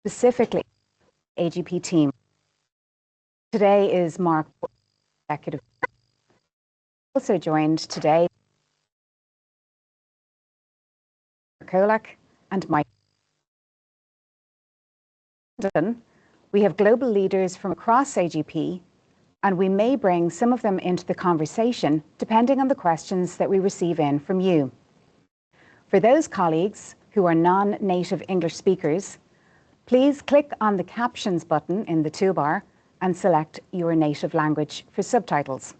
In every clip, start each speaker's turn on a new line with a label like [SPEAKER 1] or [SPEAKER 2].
[SPEAKER 1] specifically AGP team. Today is Mark, executive. Also joined today Kolak and Mike. We have global leaders from across AGP, and we may bring some of them into the conversation depending on the questions that we receive in from you. For those colleagues who are non-native English speakers, please click on the captions button in the toolbar and select your native language for subtitles.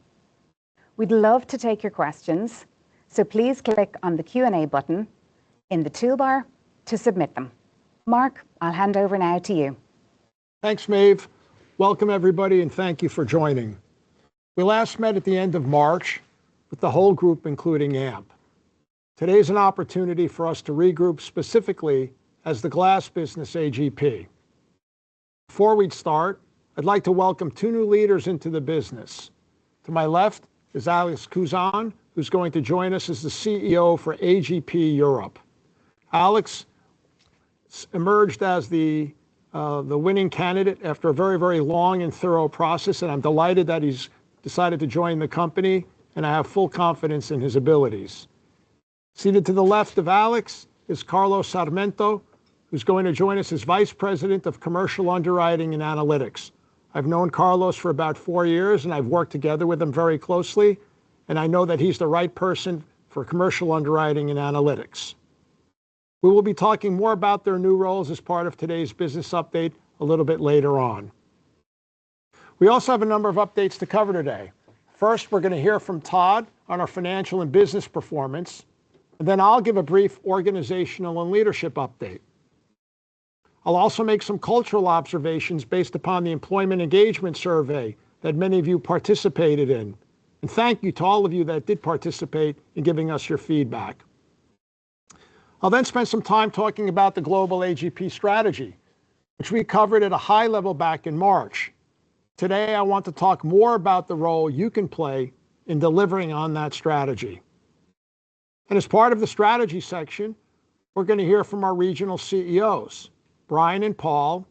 [SPEAKER 1] We'd love to take your questions, so please click on the Q&A button in the toolbar to submit them. Mark, I'll hand over now to you.
[SPEAKER 2] Thanks, Maeve. Welcome, everybody, and thank you for joining. We last met at the end of March with the whole group, including AMP. Today is an opportunity for us to regroup specifically as the glass business AGP. Before we start, I'd like to welcome two new leaders into the business. To my left is Alex Kuzan, who's going to join us as the CEO for AGP Europe. Alex emerged as the winning candidate after a very, very long and thorough process, and I'm delighted that he's decided to join the company, and I have full confidence in his abilities. Seated to the left of Alex is Carlos Sarmento, who's going to join us as Vice President of Commercial Underwriting and Analytics. I've known Carlos for about 4 years, and I've worked together with him very closely, and I know that he's the right person for commercial underwriting and analytics. We will be talking more about their new roles as part of today's business update a little bit later on. We also have a number of updates to cover today. First, we're going to hear from Todd on our financial and business performance, and then I'll give a brief organizational and leadership update. I'll also make some cultural observations based upon the employment engagement survey that many of you participated in. And thank you to all of you that did participate in giving us your feedback. I'll then spend some time talking about the global AGP strategy, which we covered at a high level back in March. Today, I want to talk more about the role you can play in delivering on that strategy. And as part of the strategy section, we're going to hear from our regional CEOs, Brian and Paul,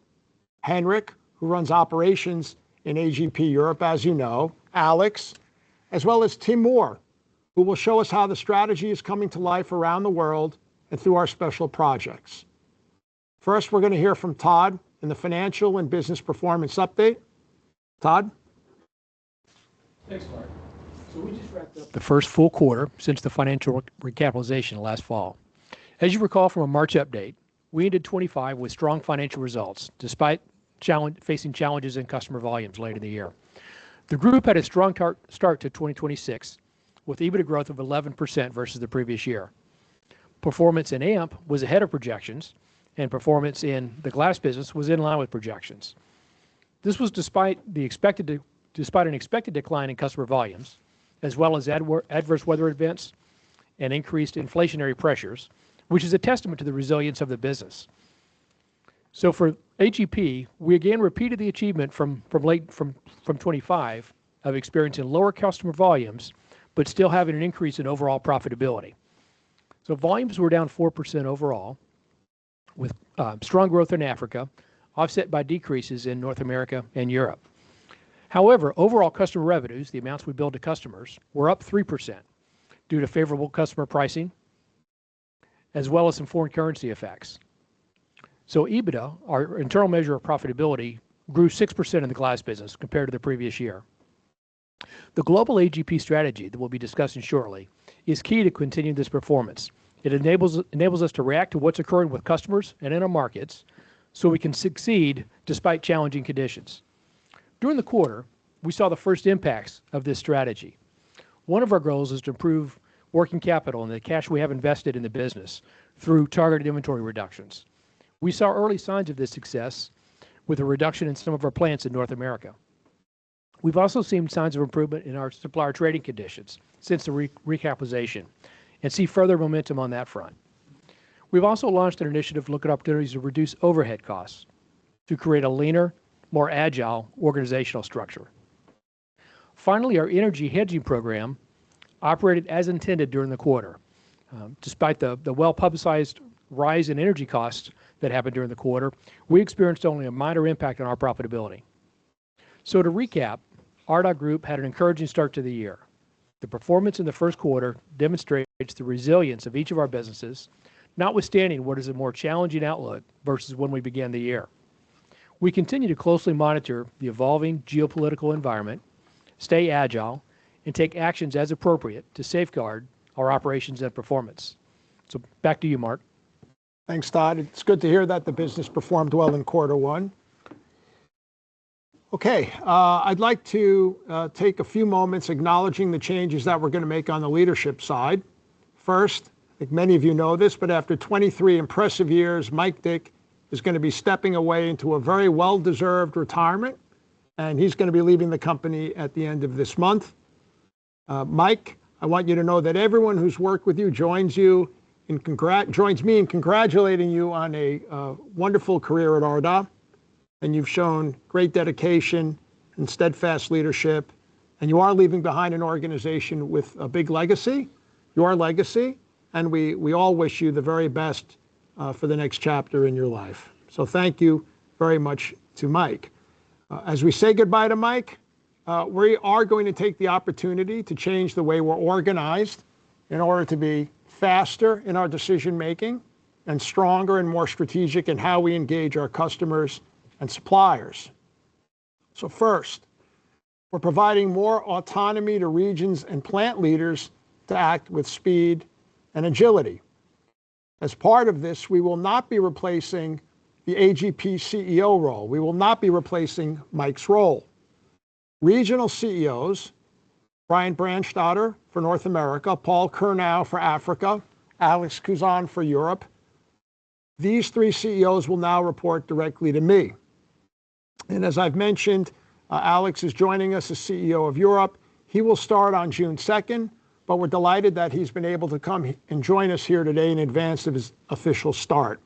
[SPEAKER 2] Henrik, who runs operations in AGP Europe, as you know, Alex, as well as Tim Moore, who will show us how the strategy is coming to life around the world and through our special projects. First, we're going to hear from Todd in the financial and business performance update. Todd?
[SPEAKER 3] Thanks, Mark. So we just wrapped up the first full quarter since the financial recapitalization last fall. As you recall from a March update, we ended 25 with strong financial results, despite facing challenges in customer volumes late in the year. The group had a strong start to 2026, with EBITDA growth of 11% versus the previous year. Performance in AMP was ahead of projections, and performance in the glass business was in line with projections. This was despite an expected decline in customer volumes, as well as adverse weather events and increased inflationary pressures, which is a testament to the resilience of the business. So for AGP, we again repeated the achievement from 25 of experiencing lower customer volumes, but still having an increase in overall profitability. So volumes were down 4% overall, with strong growth in Africa, offset by decreases in North America and Europe. However, overall customer revenues, the amounts we billed to customers, were up 3% due to favorable customer pricing, as well as some foreign currency effects. So EBITDA, our internal measure of profitability, grew 6% in the glass business compared to the previous year. The global AGP strategy that we'll be discussing shortly is key to continuing this performance. It enables us to react to what's occurring with customers and in our markets so we can succeed despite challenging conditions. During the quarter, we saw the first impacts of this strategy. One of our goals is to improve working capital and the cash we have invested in the business through targeted inventory reductions. We saw early signs of this success with a reduction in some of our plants in North America. We've also seen signs of improvement in our supplier trading conditions since the recapitalization and see further momentum on that front. We've also launched an initiative looking at opportunities to reduce overhead costs to create a leaner, more agile organizational structure. Finally, our energy hedging program operated as intended during the quarter. Despite the well-publicized rise in energy costs that happened during the quarter, we experienced only a minor impact on our profitability. So to recap, Ardagh Group had an encouraging start to the year. The performance in the first quarter demonstrates the resilience of each of our businesses, notwithstanding what is a more challenging outlook versus when we began the year. We continue to closely monitor the evolving geopolitical environment, stay agile, and take actions as appropriate to safeguard our operations and performance. So back to you, Mark.
[SPEAKER 2] Thanks, Todd. It's good to hear that the business performed well in quarter one. Okay, I'd like to take a few moments acknowledging the changes that we're going to make on the leadership side. First, I think many of you know this, but after 23 impressive years, Mike Dick is going to be stepping away into a very well-deserved retirement, and he's going to be leaving the company at the end of this month. Mike, I want you to know that everyone who's worked with you joins me in congratulating you on a wonderful career at Ardagh. And you've shown great dedication and steadfast leadership, and you are leaving behind an organization with a big legacy, your legacy, and we all wish you the very best for the next chapter in your life. So thank you very much to Mike. As we say goodbye to Mike, we are going to take the opportunity to change the way we're organized in order to be faster in our decision making and stronger and more strategic in how we engage our customers and suppliers. So first, we're providing more autonomy to regions and plant leaders to act with speed and agility. As part of this, we will not be replacing the AGP CEO role. We will not be replacing Mike's role. Regional CEOs, Brian Brandstatter for North America, Paul Kurnow for Africa, Alex Kuzan for Europe. These three CEOs will now report directly to me. And as I've mentioned, Alex is joining us as CEO of Europe. He will start on June 2nd, but we're delighted that he's been able to come and join us here today in advance of his official start.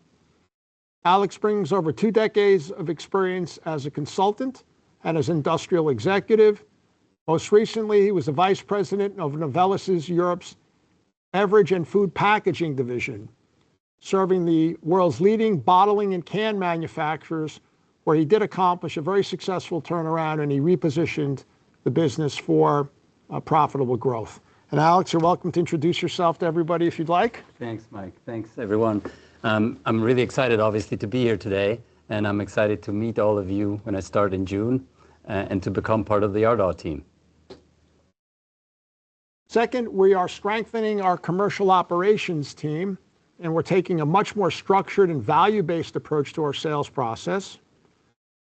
[SPEAKER 2] Alex brings over 2 decades of experience as a consultant and as industrial executive. Most recently, he was the vice president of Novelis's Europe's beverage and food packaging division, serving the world's leading bottling and can manufacturers, where he did accomplish a very successful turnaround and he repositioned the business for profitable growth. And Alex, you're welcome to introduce yourself to everybody if you'd like.
[SPEAKER 4] Thanks, Mike. Thanks, everyone. I'm really excited, obviously, to be here today, and I'm excited to meet all of you when I start in June and to become part of the Ardagh team.
[SPEAKER 2] Second, we are strengthening our commercial operations team, and we're taking a much more structured and value-based approach to our sales process.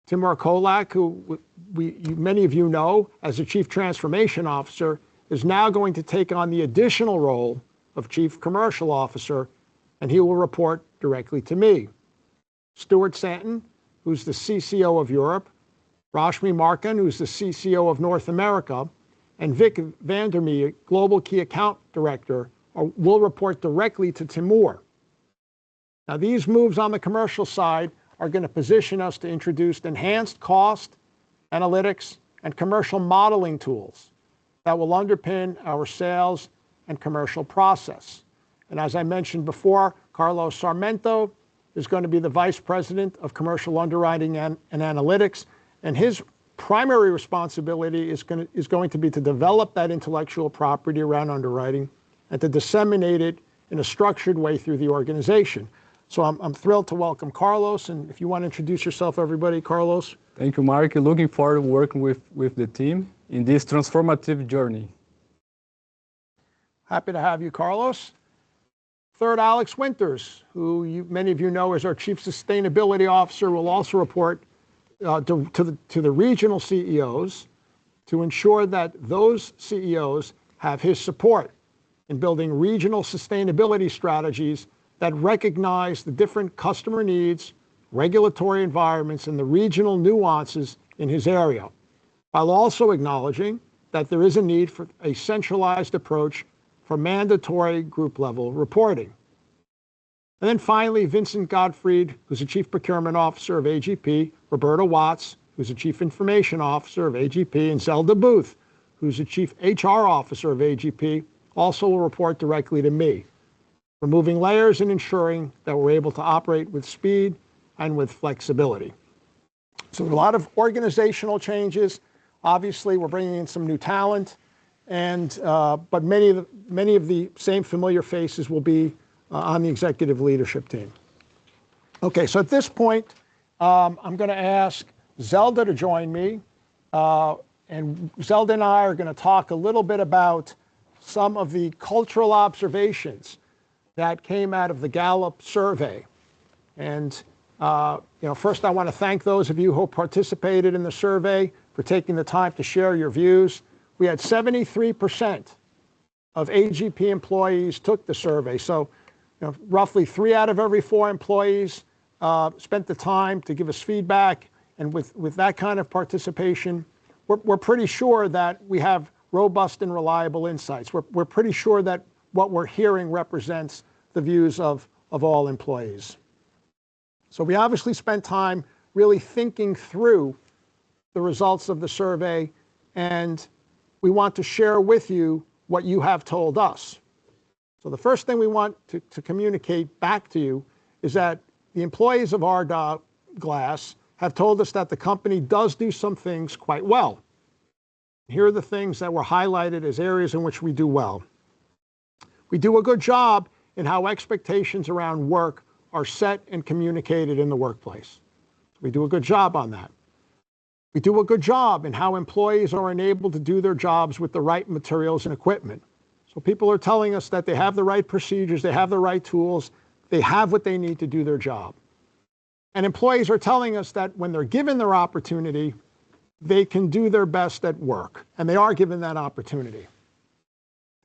[SPEAKER 2] Timur Kolak, who many of you know as the Chief Transformation Officer, is now going to take on the additional role of Chief Commercial Officer, and he will report directly to me. Stuart Santon, who's the CCO of Europe, Rashmi Markan, who's the CCO of North America, and Vic Vandermeer, Global Key Account Director, will report directly to Timur. Now, these moves on the commercial side are going to position us to introduce enhanced cost, analytics, and commercial modeling tools that will underpin our sales and commercial process. And as I mentioned before, Carlos Sarmento is going to be the Vice President of Commercial Underwriting and Analytics, and his primary responsibility is going to be to develop that intellectual property around underwriting and to disseminate it in a structured way through the organization. So I'm thrilled to welcome Carlos, and if you want to introduce yourself, everybody, Carlos.
[SPEAKER 5] Thank you, Mark. Looking forward to working with the team in this transformative journey.
[SPEAKER 2] Happy to have you, Carlos. Third, Alex Winters, who many of you know as our Chief Sustainability Officer, will also report to the regional CEOs to ensure that those CEOs have his support in building regional sustainability strategies that recognize the different customer needs, regulatory environments, and the regional nuances in his area, while also acknowledging that there is a need for a centralized approach for mandatory group-level reporting. And then finally, Vincent Gottfried, who's the Chief Procurement Officer of AGP, Roberta Watts, who's the Chief Information Officer of AGP, and Zelda Booth, who's the Chief HR Officer of AGP, also will report directly to me. removing layers and ensuring that we're able to operate with speed and with flexibility. So a lot of organizational changes. Obviously, we're bringing in some new talent, but many of the same familiar faces will be on the executive leadership team. Okay, so at this point, I'm going to ask Zelda to join me, and Zelda and I are going to talk a little bit about some of the cultural observations that came out of the Gallup survey. And first I want to thank those of you who participated in the survey for taking the time to share your views. We had 73% of AGP employees took the survey. So roughly 3 out of every 4 employees spent the time to give us feedback. And with that kind of participation, we're pretty sure that we have robust and reliable insights. We're pretty sure that what we're hearing represents the views of all employees. So we obviously spent time really thinking through the results of the survey, and we want to share with you what you have told us. So the first thing we want to communicate back to you is that the employees of Ardagh Glass have told us that the company does do some things quite well. Here are the things that were highlighted as areas in which we do well. We do a good job in how expectations around work are set and communicated in the workplace. We do a good job on that. We do a good job in how employees are enabled to do their jobs with the right materials and equipment. So people are telling us that they have the right procedures, they have the right tools, they have what they need to do their job. And employees are telling us that when they're given their opportunity, they can do their best at work, and they are given that opportunity.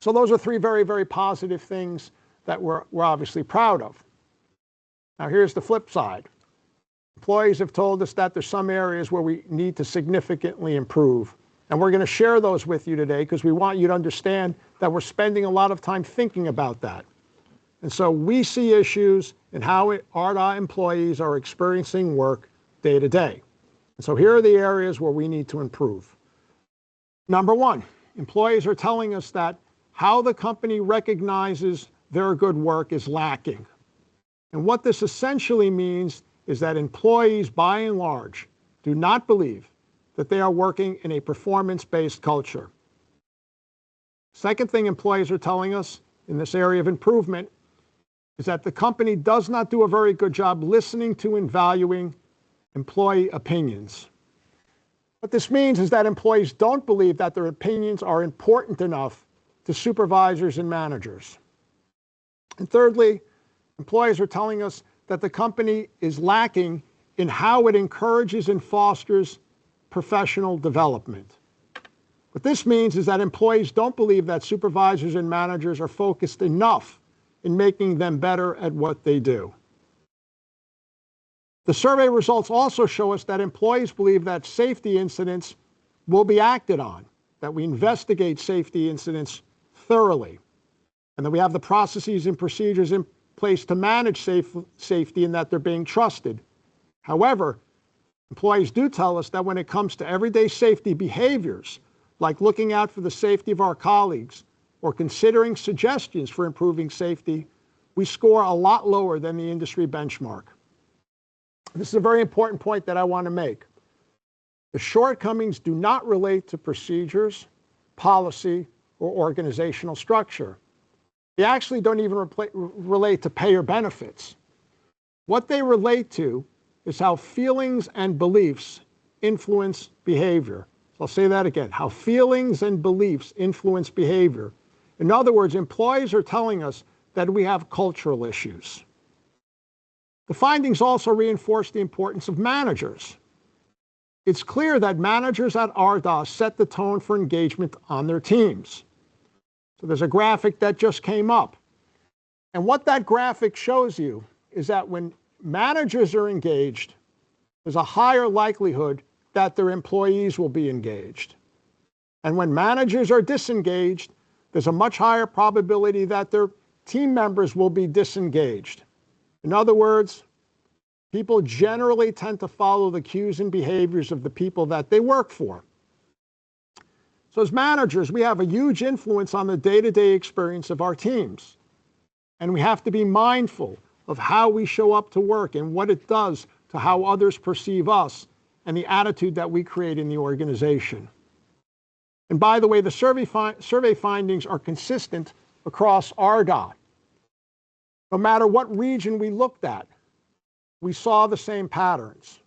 [SPEAKER 2] So those are 3 very, very positive things that we're obviously proud of. Now here's the flip side. Employees have told us that there's some areas where we need to significantly improve. And we're going to share those with you today because we want you to understand that we're spending a lot of time thinking about that. And so we see issues in how Ardagh employees are experiencing work day to day. And so here are the areas where we need to improve. Number 1, employees are telling us that how the company recognizes their good work is lacking. And what this essentially means is that employees, by and large, do not believe that they are working in a performance-based culture. Second thing employees are telling us in this area of improvement is that the company does not do a very good job listening to and valuing employee opinions. What this means is that employees don't believe that their opinions are important enough to supervisors and managers. And thirdly, employees are telling us that the company is lacking in how it encourages and fosters professional development. What this means is that employees don't believe that supervisors and managers are focused enough in making them better at what they do. The survey results also show us that employees believe that safety incidents will be acted on, that we investigate safety incidents thoroughly, and that we have the processes and procedures in place to manage safety and that they're being trusted. However, employees do tell us that when it comes to everyday safety behaviors, like looking out for the safety of our colleagues or considering suggestions for improving safety, we score a lot lower than the industry benchmark. This is a very important point that I want to make. The shortcomings do not relate to procedures, policy, or organizational structure. They actually don't even relate to pay or benefits. What they relate to is how feelings and beliefs influence behavior. So I'll say that again, how feelings and beliefs influence behavior. In other words, employees are telling us that we have cultural issues. The findings also reinforce the importance of managers. It's clear that managers at Ardagh set the tone for engagement on their teams. So there's a graphic that just came up. And what that graphic shows you is that when managers are engaged, there's a higher likelihood that their employees will be engaged. And when managers are disengaged, there's a much higher probability that their team members will be disengaged. In other words, people generally tend to follow the cues and behaviors of the people that they work for. So as managers, we have a huge influence on the day-to-day experience of our teams. And we have to be mindful of how we show up to work and what it does to how others perceive us and the attitude that we create in the organization. And by the way, the survey findings are consistent across RDOT. No matter what region we looked at, we saw the same patterns.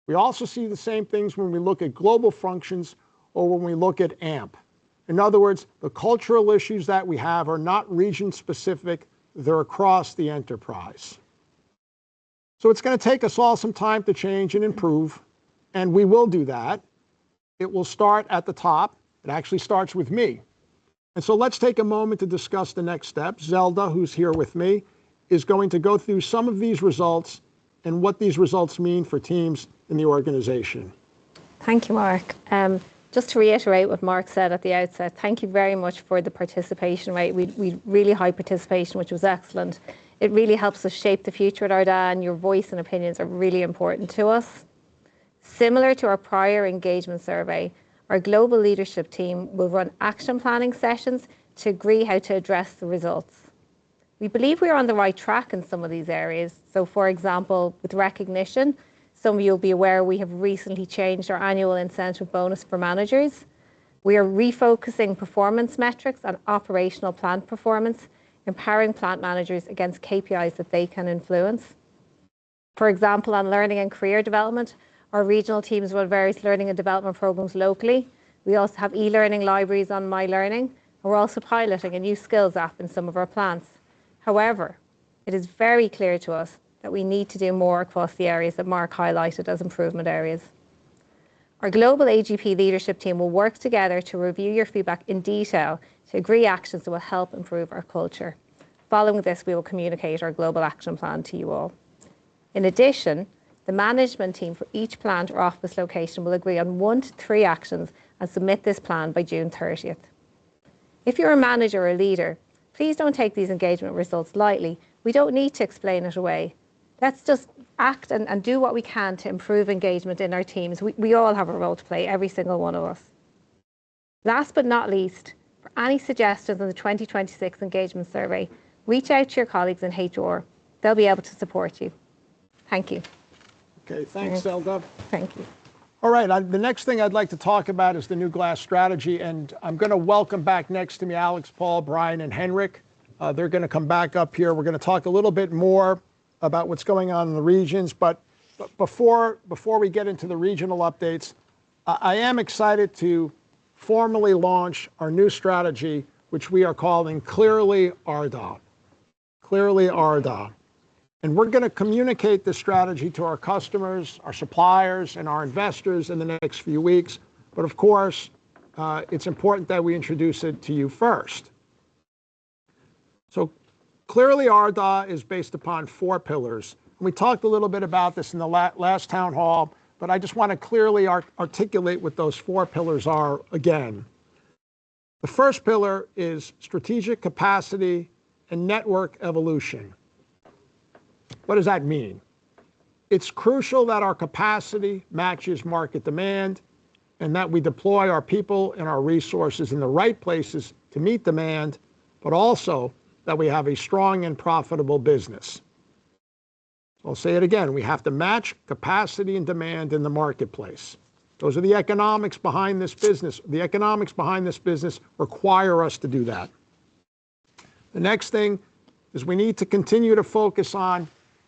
[SPEAKER 2] We also see the same things when we look at global functions or when we look at AMP. In other words, the cultural issues that we have are not region-specific, they're across the enterprise. So it's going to take us all some time to change and improve, and we will do that. It will start at the top. It actually starts with me. And so let's take a moment to discuss the next steps. Zelda, who's here with me, is going to go through some of these results and what these results mean for teams in the organization.
[SPEAKER 6] Thank you, Mark. Just to reiterate what Mark said at the outset, thank you very much for the participation rate. We really high participation, which was excellent. It really helps us shape the future at Ardagh, and your voice and opinions are really important to us. Similar to our prior engagement survey, our global leadership team will run action planning sessions to agree how to address the results. We believe we are on the right track in some of these areas. So for example, with recognition, some of you will be aware we have recently changed our annual incentive bonus for managers. We are refocusing performance metrics on operational plant performance, empowering plant managers against KPIs that they can influence. For example, on learning and career development, our regional teams run various learning and development programs locally. We also have e-learning libraries on My Learning, and we're also piloting a new skills app in some of our plants. However, it is very clear to us that we need to do more across the areas that Mark highlighted as improvement areas. Our global AGP leadership team will work together to review your feedback in detail to agree actions that will help improve our culture. Following this, we will communicate our global action plan to you all. In addition, the management team for each plant or office location will agree on 1 to 3 actions and submit this plan by June 30th. If you're a manager or a leader, please don't take these engagement results lightly. We don't need to explain it away. Let's just act and do what we can to improve engagement in our teams. We all have a role to play, every single one of us. Last but not least, for any suggestions on the 2026 engagement survey, reach out to your colleagues in HR. They'll be able to support you. Thank you.
[SPEAKER 2] Okay, thanks, Zelda.
[SPEAKER 6] Thank you.
[SPEAKER 2] All right, the next thing I'd like to talk about is the new glass strategy, and I'm going to welcome back next to me Alex, Paul, Brian, and Henrik. They're going to come back up here. We're going to talk a little bit more about what's going on in the regions, but before we get into the regional updates, I am excited to formally launch our new strategy, which we are calling Clearly Ardagh. Clearly Ardagh. And we're going to communicate this strategy to our customers, our suppliers, and our investors in the next few weeks. But of course, it's important that we introduce it to you first. So Clearly Ardagh is based upon 4 pillars. And we talked a little bit about this in the last town hall, but I just want to clearly articulate what those 4 pillars are again. The first pillar is strategic capacity and network evolution. What does that mean? It's crucial that our capacity matches market demand and that we deploy our people and our resources in the right places to meet demand, but also that we have a strong and profitable business. I'll say it again, we have to match capacity and demand in the marketplace. Those are the economics behind this business. The economics behind this business require us to do that. The next thing is we need to continue to focus on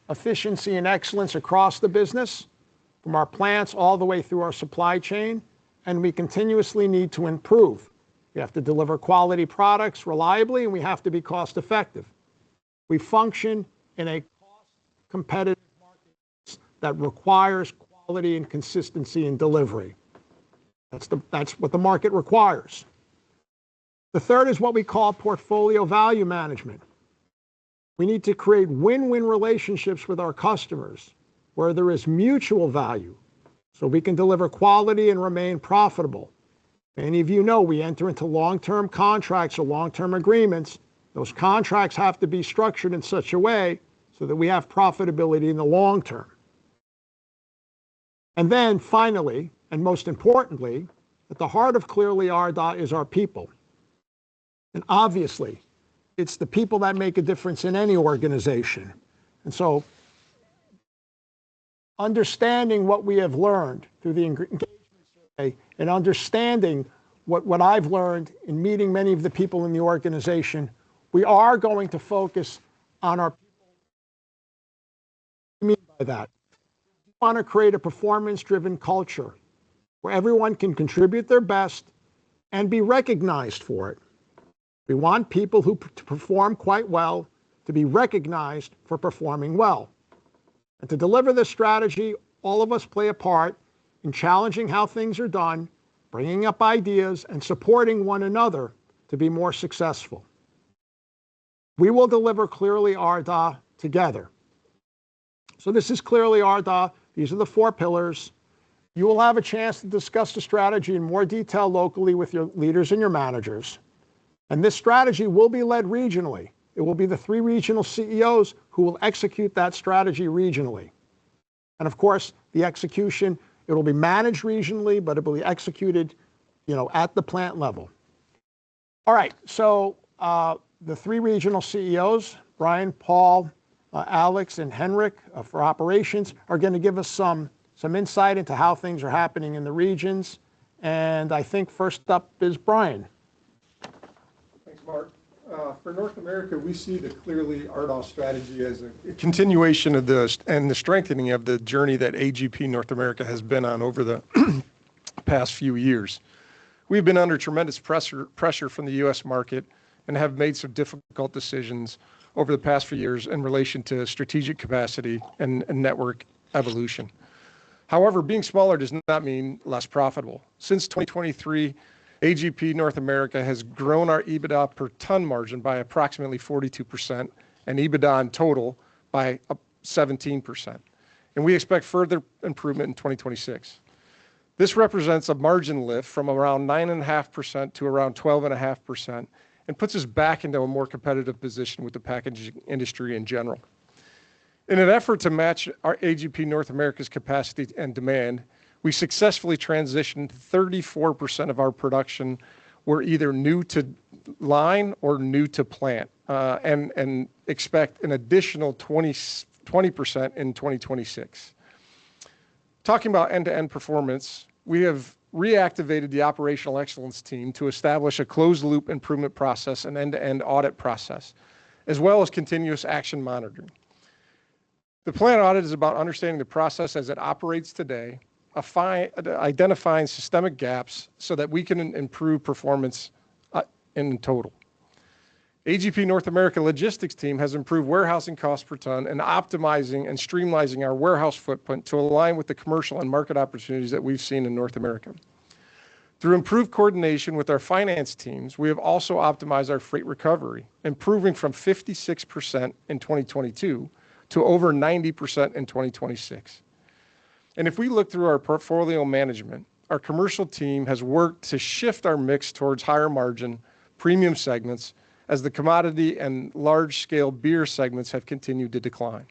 [SPEAKER 2] efficiency and excellence across the business, from our plants all the way through our supply chain, and we continuously need to improve. We have to deliver quality products reliably, and we have to be cost effective. We function in a cost competitive market that requires quality and consistency in delivery. That's what the market requires. The third is what we call portfolio value management. We need to create win-win relationships with our customers where there is mutual value so we can deliver quality and remain profitable. Many of you know we enter into long-term contracts or long-term agreements. Those contracts have to be structured in such a way so that we have profitability in the long term. And then finally, and most importantly, at the heart of Clearly Ardagh is our people. And obviously, it's the people that make a difference in any organization. And so understanding what we have learned through the engagement survey and understanding what I've learned in meeting many of the people in the organization, we are going to focus on our people. What do I mean by that? We want to create a performance-driven culture where everyone can contribute their best and be recognized for it. We want people who perform quite well to be recognized for performing well. And to deliver this strategy, all of us play a part in challenging how things are done, bringing up ideas, and supporting one another to be more successful. We will deliver Clearly ARDA together. So this is Clearly ARDA. These are the 4 pillars. You will have a chance to discuss the strategy in more detail locally with your leaders and your managers. And this strategy will be led regionally. It will be the 3 regional CEOs who will execute that strategy regionally. And of course, the execution, it will be managed regionally, but it will be executed, at the plant level. All right, so the 3 regional CEOs, Brian, Paul, Alex, and Henrik for operations, are going to give us some insight into how things are happening in the regions. And I think first up is Brian.
[SPEAKER 7] Thanks, Mark. For North America, we see the Clearly ARDA strategy as a continuation of the strengthening of the journey that AGP North America has been on over the past few years. We've been under tremendous pressure from the U.S. market and have made some difficult decisions over the past few years in relation to strategic capacity and network evolution. However, being smaller does not mean less profitable. Since 2023, AGP North America has grown our EBITDA per ton margin by approximately 42% and EBITDA in total by 17%. And we expect further improvement in 2026. This represents a margin lift from around 9.5% to around 12.5% and puts us back into a more competitive position with the packaging industry in general. In an effort to match our AGP North America's capacity and demand, we successfully transitioned 34% of our production were either new to line or new to plant, and expect an additional 20% in 2026. Talking about end-to-end performance, we have reactivated the operational excellence team to establish a closed-loop improvement process and end-to-end audit process, as well as continuous action monitoring. The plant audit is about understanding the process as it operates today, identifying systemic gaps so that we can improve performance in total. AGP North America logistics team has improved warehousing costs per ton and optimizing and streamlining our warehouse footprint to align with the commercial and market opportunities that we've seen in North America. Through improved coordination with our finance teams, we have also optimized our freight recovery, improving from 56% in 2022 to over 90% in 2026. And if we look through our portfolio management, our commercial team has worked to shift our mix towards higher margin premium segments as the commodity and large-scale beer segments have continued to decline.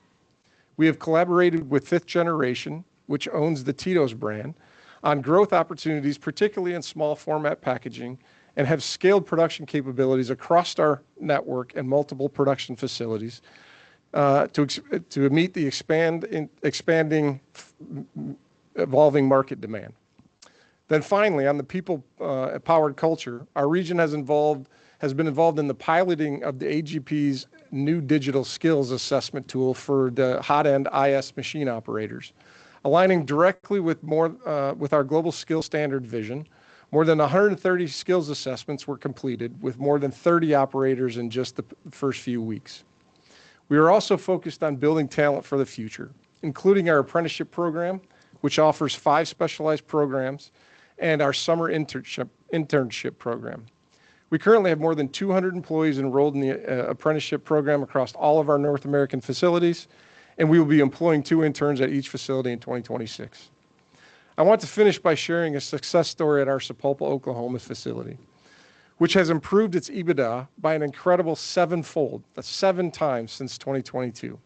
[SPEAKER 7] We have collaborated with Fifth Generation, which owns the Tito's brand, on growth opportunities, particularly in small format packaging, and have scaled production capabilities across our network and multiple production facilities to meet the expanding, evolving market demand. Then finally, on the people-powered culture, our region has been involved in the piloting of the AGP's new digital skills assessment tool for the hot-end IS machine operators, aligning directly with our global skill standard vision. More than 130 skills assessments were completed with more than 30 operators in just the first few weeks. We are also focused on building talent for the future, including our apprenticeship program, which offers 5 specialized programs, and our summer internship program. We currently have more than 200 employees enrolled in the apprenticeship program across all of our North American facilities, and we will be employing 2 interns at each facility in 2026. I want to finish by sharing a success story at our Sapulpa, Oklahoma facility, which has improved its EBITDA by an incredible 7-fold. That's 7 times since 2022.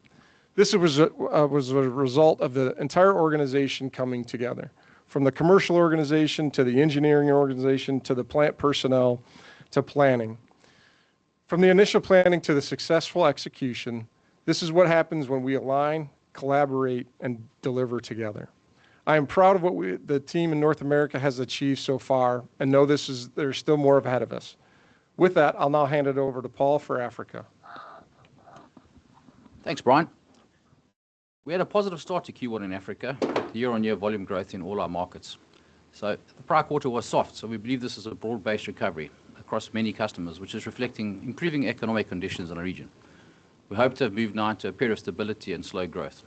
[SPEAKER 7] This was a result of the entire organization coming together, from the commercial organization to the engineering organization to the plant personnel to planning. From the initial planning to the successful execution, this is what happens when we align, collaborate, and deliver together. I am proud of what the team in North America has achieved so far and know there's still more ahead of us. With that, I'll now hand it over to Paul for Africa.
[SPEAKER 8] Thanks, Brian. We had a positive start to Q1 in Africa, with year-on-year volume growth in all our markets. So the prior quarter was soft, so we believe this is a broad-based recovery across many customers, which is reflecting improving economic conditions in the region. We hope to have moved now into a period of stability and slow growth.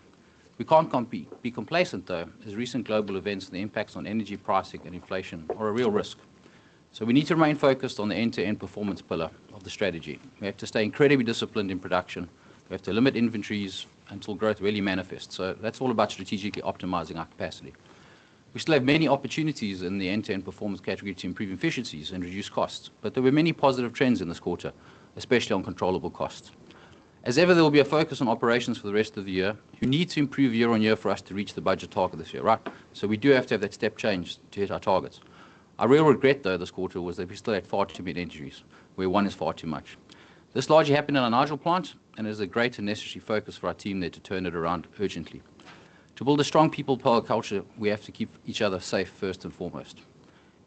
[SPEAKER 8] We can't be complacent, though, as recent global events and the impacts on energy pricing and inflation are a real risk. So we need to remain focused on the end-to-end performance pillar of the strategy. We have to stay incredibly disciplined in production. We have to limit inventories until growth really manifests. So that's all about strategically optimizing our capacity. We still have many opportunities in the end-to-end performance category to improve efficiencies and reduce costs, but there were many positive trends in this quarter, especially on controllable costs. As ever, there will be a focus on operations for the rest of the year. You need to improve year on year for us to reach the budget target this year, right? So we do have to have that step change to hit our targets. Our real regret, though, this quarter was that we still had far too many injuries, where one is far too much. This largely happened in our Nigel plant, and is a great and necessary focus for our team there to turn it around urgently. To build a strong people power culture, we have to keep each other safe first and foremost.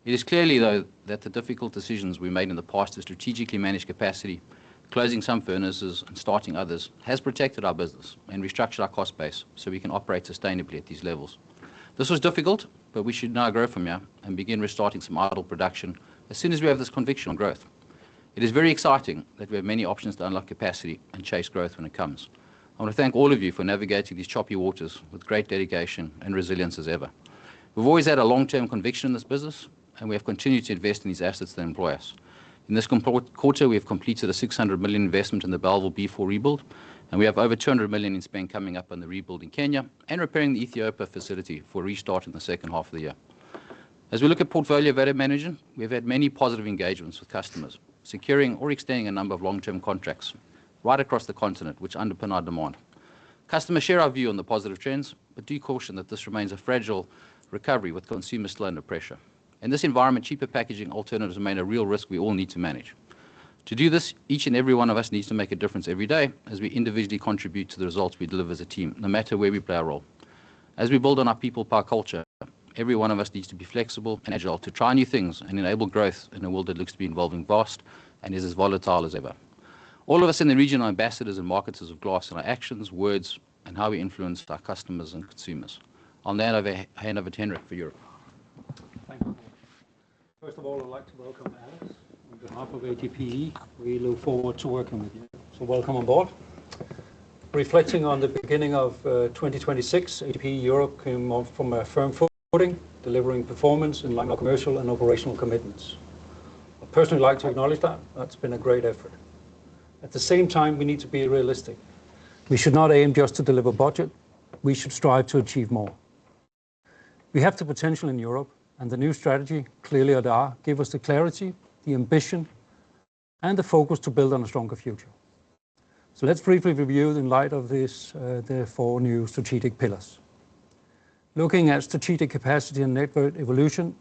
[SPEAKER 8] It is clearly, though, that the difficult decisions we made in the past to strategically manage capacity, closing some furnaces and starting others, has protected our business and restructured our cost base so we can operate sustainably at these levels. This was difficult, but we should now grow from here and begin restarting some idle production as soon as we have this conviction on growth. It is very exciting that we have many options to unlock capacity and chase growth when it comes. I want to thank all of you for navigating these choppy waters with great dedication and resilience as ever. We've always had a long-term conviction in this business, and we have continued to invest in these assets that employ us. In this quarter, we have completed a 600 million investment in the Belleville B4 rebuild, and we have over 200 million in spend coming up on the rebuild in Kenya and repairing the Ethiopia facility for restart in the second half of the year. As we look at portfolio value management, we have had many positive engagements with customers, securing or extending a number of long-term contracts right across the continent, which underpin our demand. Customers share our view on the positive trends, but do caution that this remains a fragile recovery with consumers still under pressure. In this environment, cheaper packaging alternatives remain a real risk we all need to manage. To do this, each and every one of us needs to make a difference every day as we individually contribute to the results we deliver as a team, no matter where we play our role. As we build on our people power culture, every one of us needs to be flexible and agile to try new things and enable growth in a world that looks to be evolving fast and is as volatile as ever. All of us in the region are ambassadors and marketers of glass in our actions, words, and how we influence our customers and consumers. I'll now hand over to Henrik for Europe.
[SPEAKER 3] Thank you. First of all, I'd like to welcome Alex on behalf of AGP. We look forward to working with you. So welcome on board. Reflecting on the beginning of 2026, AGP Europe came off from a firm footing, delivering performance in line with commercial and operational commitments. I'd personally like to acknowledge that. That's been a great effort. At the same time, we need to be realistic. We should not aim just to deliver budget. We should strive to achieve more. We have the potential in Europe, and the new strategy, clearly ADAR, give us the clarity, the ambition, and the focus to build on a stronger future. So let's briefly review in light of this the 4 new strategic pillars. Looking at strategic capacity and network evolution,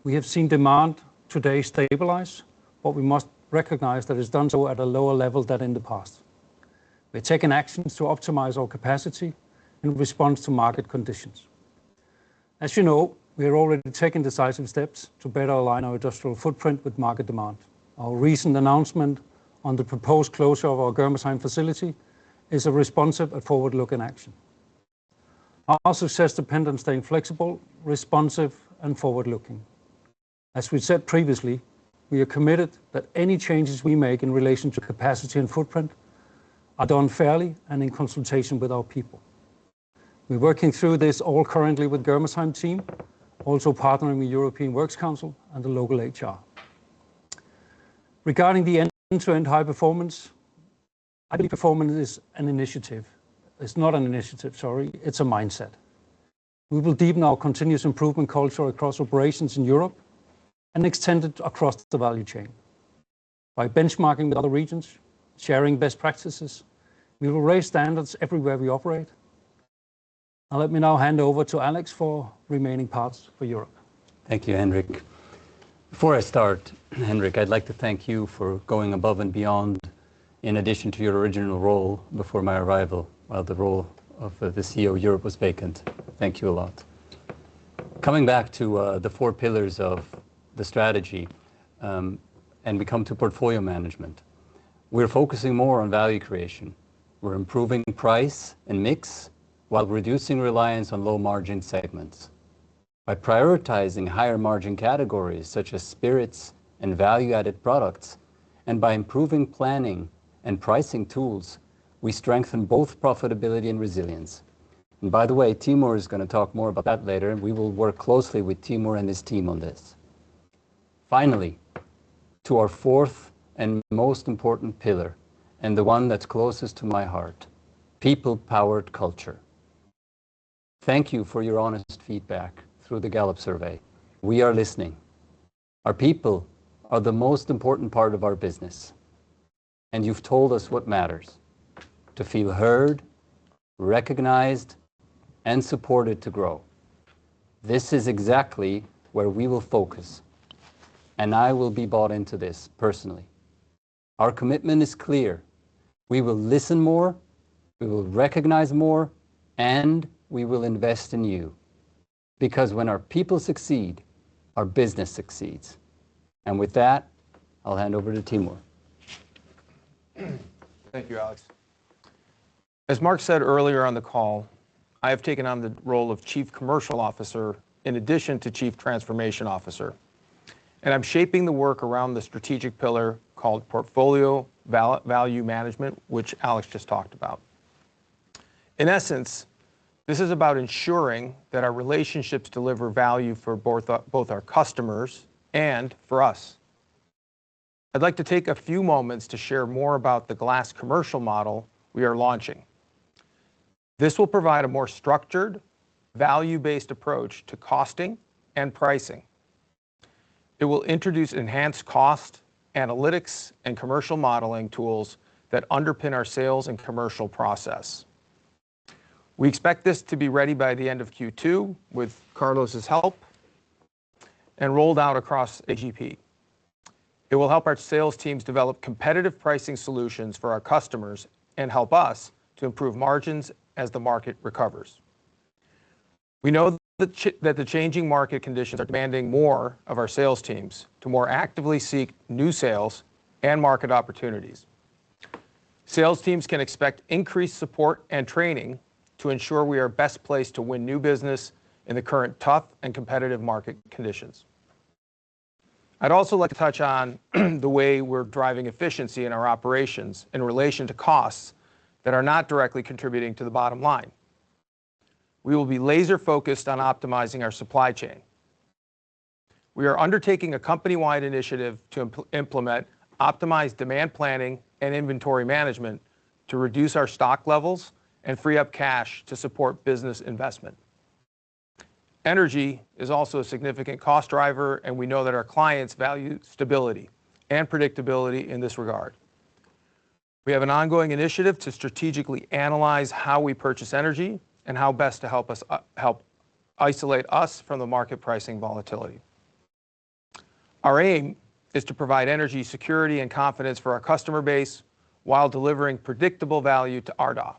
[SPEAKER 3] we have seen demand today stabilize, but we must recognize that it's done so at a lower level than in the past. We're taking actions to optimize our capacity in response to market conditions. As you know, we are already taking decisive steps to better align our industrial footprint with market demand. Our recent announcement on the proposed closure of our Germersheim facility is a responsive and forward-looking action. Our success depends on staying flexible, responsive, and forward-looking. As we said previously, we are committed that any changes we make in relation to capacity and footprint are done fairly and in consultation with our people. We're working through this all currently with Germersheim team, also partnering with European Works Council and the local HR. Regarding the end-to-end high performance, I believe performance is an initiative. It's not an initiative, sorry, it's a mindset. We will deepen our continuous improvement culture across operations in Europe and extend it across the value chain. By benchmarking with other regions, sharing best practices, we will raise standards everywhere we operate. Now let me now hand over to Alex for remaining parts for Europe.
[SPEAKER 4] Thank you, Henrik. Before I start, Henrik, I'd like to thank you for going above and beyond in addition to your original role before my arrival, while the role of the CEO of Europe was vacant. Thank you a lot. Coming back to the 4 pillars of the strategy, and we come to portfolio management. We're focusing more on value creation. We're improving price and mix while reducing reliance on low margin segments. By prioritizing higher margin categories such as spirits and value-added products, and by improving planning and pricing tools, we strengthen both profitability and resilience. And by the way, Timur is going to talk more about that later, and we will work closely with Timur and his team on this. Finally, to our 4th and most important pillar, and the one that's closest to my heart, people-powered culture. Thank you for your honest feedback through the Gallup survey. We are listening. Our people are the most important part of our business. And you've told us what matters: to feel heard, recognized, and supported to grow. This is exactly where we will focus. And I will be bought into this personally. Our commitment is clear. We will listen more, we will recognize more, and we will invest in you. Because when our people succeed, our business succeeds. And with that, I'll hand over to Timur.
[SPEAKER 9] Thank you, Alex. As Mark said earlier on the call, I have taken on the role of Chief Commercial Officer in addition to Chief Transformation Officer. And I'm shaping the work around the strategic pillar called Portfolio Value Management, which Alex just talked about. In essence, this is about ensuring that our relationships deliver value for both our customers and for us. I'd like to take a few moments to share more about the glass commercial model we are launching. This will provide a more structured, value-based approach to costing and pricing. It will introduce enhanced cost, analytics, and commercial modeling tools that underpin our sales and commercial process. We expect this to be ready by the end of Q2 with Carlos's help and rolled out across AGP. It will help our sales teams develop competitive pricing solutions for our customers and help us to improve margins as the market recovers. We know that the changing market conditions are demanding more of our sales teams to more actively seek new sales and market opportunities. Sales teams can expect increased support and training to ensure we are best placed to win new business in the current tough and competitive market conditions. I'd also like to touch on the way we're driving efficiency in our operations in relation to costs that are not directly contributing to the bottom line. We will be laser focused on optimizing our supply chain. We are undertaking a company-wide initiative to implement optimized demand planning and inventory management to reduce our stock levels and free up cash to support business investment. Energy is also a significant cost driver, and we know that our clients value stability and predictability in this regard. We have an ongoing initiative to strategically analyze how we purchase energy and how best to help isolate us from the market pricing volatility. Our aim is to provide energy security and confidence for our customer base while delivering predictable value to ARDA.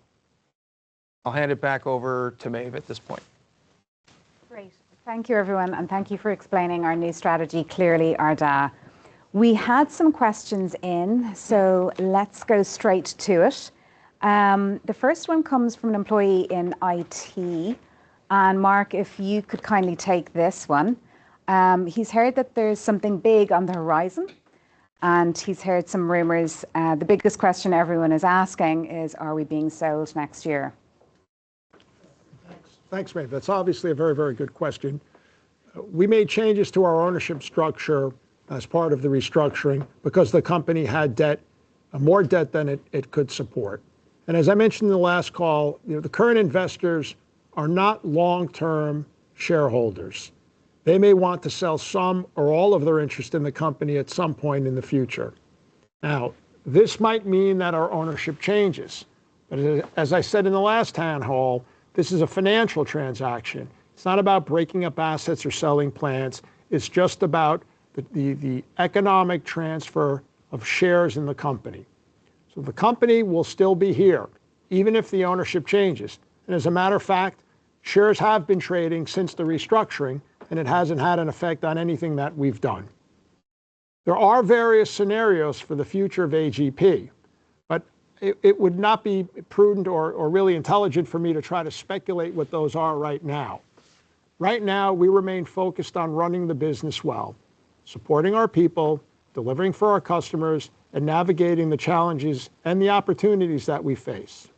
[SPEAKER 9] I'll hand it back over to Maeve at this point.
[SPEAKER 1] Great. Thank you, everyone, and thank you for explaining our new strategy clearly, ARDA. We had some questions in, so let's go straight to it. The first one comes from an employee in IT. And Mark, if you could kindly take this one. He's heard that there's something big on the horizon, and he's heard some rumors. The biggest question everyone is asking is, are we being sold next year?
[SPEAKER 2] Thanks, Maeve. That's obviously a very, very good question. We made changes to our ownership structure as part of the restructuring because the company had debt, more debt than it could support. And as I mentioned in the last call, the current investors are not long-term shareholders. They may want to sell some or all of their interest in the company at some point in the future. Now, this might mean that our ownership changes. But as I said in the last town hall, this is a financial transaction. It's not about breaking up assets or selling plants. It's just about the economic transfer of shares in the company. So the company will still be here, even if the ownership changes. And as a matter of fact, shares have been trading since the restructuring, and it hasn't had an effect on anything that we've done. There are various scenarios for the future of AGP, but it would not be prudent or really intelligent for me to try to speculate what those are right now. Right now, we remain focused on running the business well, supporting our people, delivering for our customers, and navigating the challenges and the opportunities that we face.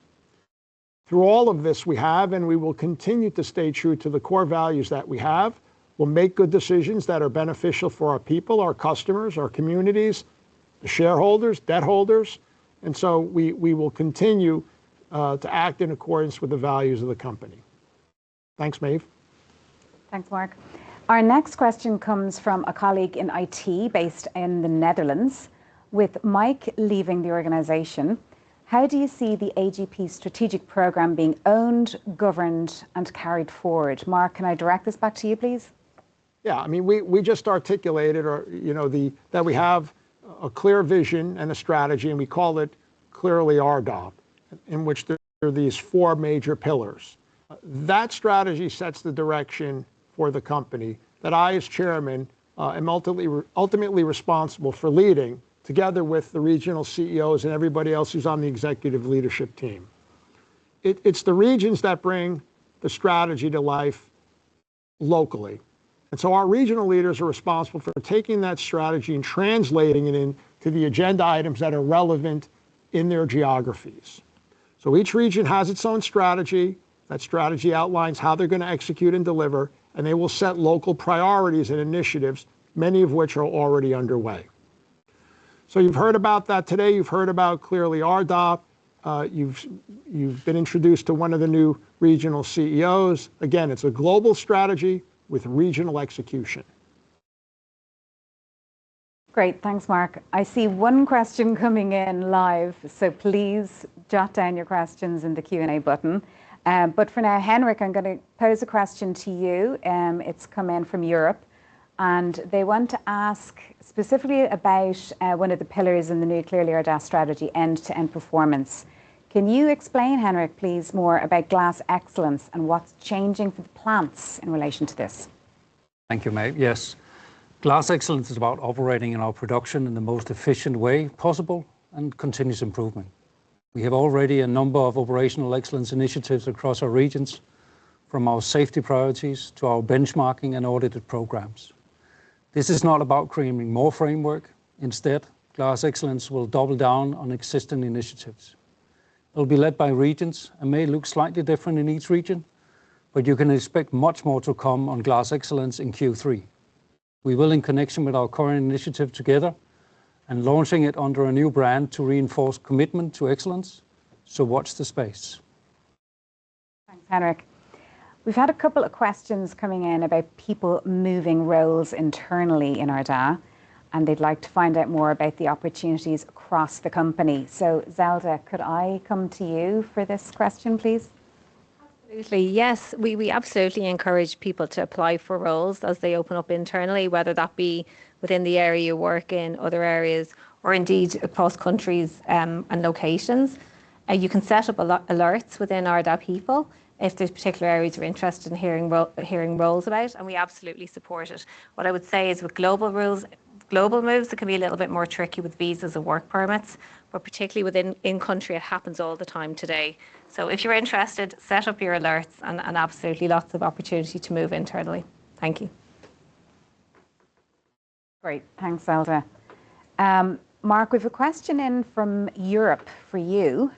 [SPEAKER 2] Through all of this, we have and we will continue to stay true to the core values that we have. We'll make good decisions that are beneficial for our people, our customers, our communities, the shareholders, debt holders. And so we will continue to act in accordance with the values of the company. Thanks, Maeve.
[SPEAKER 1] Thanks, Mark. Our next question comes from a colleague in IT based in the Netherlands. With Mike leaving the organization, how do you see the AGP strategic program being owned, governed, and carried forward? Mark, can I direct this back to you, please?
[SPEAKER 2] Yeah, I mean, we just articulated, that we have a clear vision and a strategy, and we call it clearly RDOP, in which there are these four major pillars. That strategy sets the direction for the company that I, as chairman, am ultimately responsible for leading, together with the regional CEOs and everybody else who's on the executive leadership team. It's the regions that bring the strategy to life locally. And so our regional leaders are responsible for taking that strategy and translating it into the agenda items that are relevant in their geographies. So each region has its own strategy. That strategy outlines how they're going to execute and deliver, and they will set local priorities and initiatives, many of which are already underway. So you've heard about that today. You've heard about clearly RDOP. You've been introduced to one of the new regional CEOs. Again, it's a global strategy with regional execution.
[SPEAKER 1] Great, thanks, Mark. I see one question coming in live, so please jot down your questions in the Q&A button. But for now, Henrik, I'm going to pose a question to you. It's come in from Europe, and they want to ask specifically about one of the pillars in the new Clearly RDOP strategy, end-to-end performance. Can you explain, Henrik, please, more about glass excellence and what's changing for the plants in relation to this?
[SPEAKER 10] Thank you, Maeve. Yes, glass excellence is about operating in our production in the most efficient way possible and continuous improvement. We have already a number of operational excellence initiatives across our regions, from our safety priorities to our benchmarking and audited programs. This is not about creating more framework. Instead, glass excellence will double down on existing initiatives. It will be led by regions and may look slightly different in each region, but you can expect much more to come on glass excellence in Q3. We will, in connection with our current initiative together, and launching it under a new brand to reinforce commitment to excellence. So watch the space.
[SPEAKER 1] Thanks, Henrik. We've had a couple of questions coming in about people moving roles internally in RDA, and they'd like to find out more about the opportunities across the company. So Zelda, could I come to you for this question, please?
[SPEAKER 6] Absolutely, yes. We absolutely encourage people to apply for roles as they open up internally, whether that be within the area you work in, other areas, or indeed across countries and locations. You can set up alerts within RDA people if there's particular areas you're interested in hearing roles about, and we absolutely support it. What I would say is with global moves, it can be a little bit more tricky with visas and work permits, but particularly in country, it happens all the time today. So if you're interested, set up your alerts and absolutely lots of opportunity to move internally. Thank you.
[SPEAKER 1] Great, thanks, Zelda. Mark, we have a question in from Europe for you.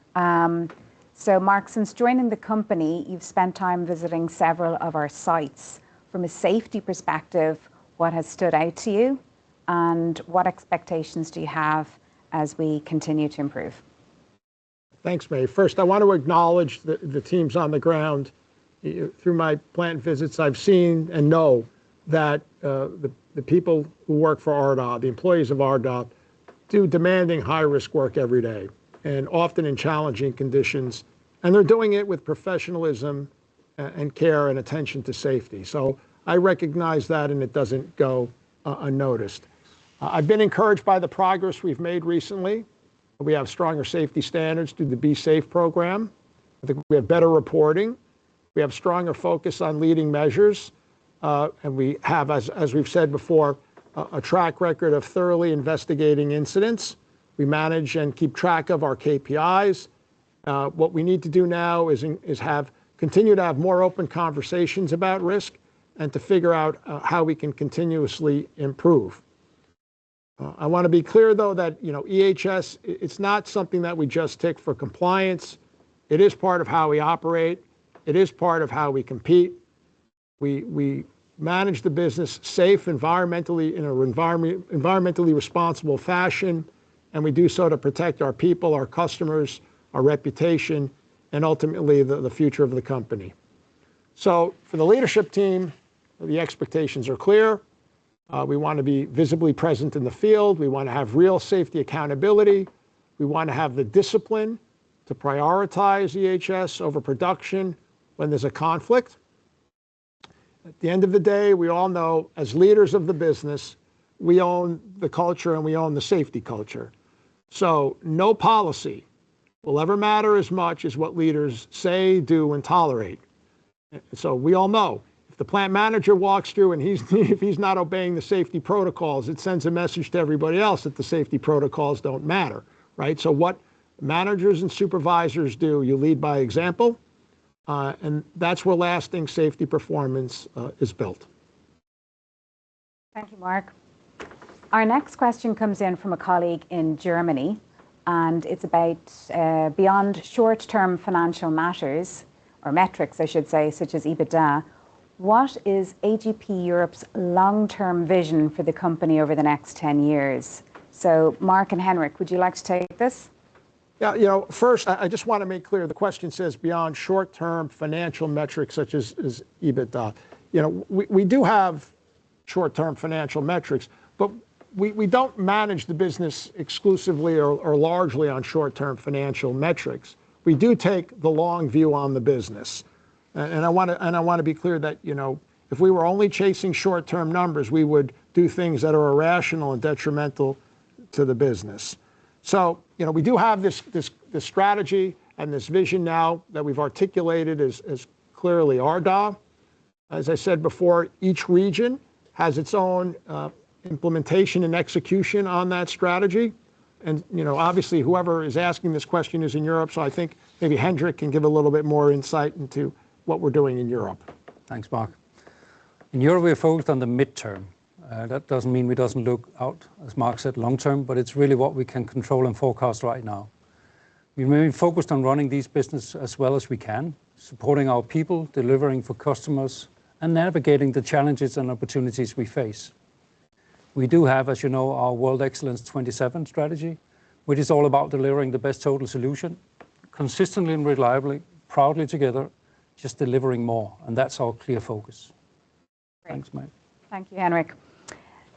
[SPEAKER 1] So Mark, since joining the company, you've spent time visiting several of our sites. From a safety perspective, what has stood out to you, and what expectations do you have as we continue to improve?
[SPEAKER 2] Thanks, Maeve. First, I want to acknowledge the teams on the ground. Through my plant visits, I've seen and know that the people who work for RDOT, the employees of RDOT, do demanding high-risk work every day, and often in challenging conditions. And they're doing it with professionalism and care and attention to safety. So I recognize that, and it doesn't go unnoticed. I've been encouraged by the progress we've made recently. We have stronger safety standards through the Be Safe program. I think we have better reporting. We have stronger focus on leading measures. And we have, as we've said before, a track record of thoroughly investigating incidents. We manage and keep track of our KPIs. What we need to do now is continue to have more open conversations about risk and to figure out how we can continuously improve. I want to be clear, though, that EHS, it's not something that we just tick for compliance. It is part of how we operate. It is part of how we compete. We manage the business safe, environmentally, in an environmentally responsible fashion, and we do so to protect our people, our customers, our reputation, and ultimately the future of the company. So for the leadership team, the expectations are clear. We want to be visibly present in the field. We want to have real safety accountability. We want to have the discipline to prioritize EHS over production when there's a conflict. At the end of the day, we all know, as leaders of the business, we own the culture and we own the safety culture. So no policy will ever matter as much as what leaders say, do, and tolerate. So we all know, if the plant manager walks through and if he's not obeying the safety protocols, it sends a message to everybody else that the safety protocols don't matter, right? So what managers and supervisors do, you lead by example, and that's where lasting safety performance is built.
[SPEAKER 1] Thank you, Mark. Our next question comes in from a colleague in Germany, and it's about beyond short-term financial matters, or metrics, I should say, such as EBITDA. What is AGP Europe's long-term vision for the company over the next 10 years? So Mark and Henrik, would you like to take this?
[SPEAKER 2] Yeah, first, I just want to make clear, the question says beyond short-term financial metrics such as EBITDA. We do have short-term financial metrics, but we don't manage the business exclusively or largely on short-term financial metrics. We do take the long view on the business. And I want to be clear that, if we were only chasing short-term numbers, we would do things that are irrational and detrimental to the business. So, we do have this strategy and this vision now that we've articulated as clearly RDA. As I said before, each region has its own implementation and execution on that strategy. And, obviously, whoever is asking this question is in Europe, so I think maybe Hendrik can give a little bit more insight into what we're doing in Europe.
[SPEAKER 10] Thanks, Mark. In Europe, we're focused on the midterm. That doesn't mean we doesn't look out, as Mark said, long term, but it's really what we can control and forecast right now. We remain focused on running these businesses as well as we can, supporting our people, delivering for customers, and navigating the challenges and opportunities we face. We do have, as you know, our World Excellence 27 strategy, which is all about delivering the best total solution, consistently and reliably, proudly together, just delivering more. And that's our clear focus.
[SPEAKER 1] Great.
[SPEAKER 10] Thanks, Mike.
[SPEAKER 1] Thank you, Henrik.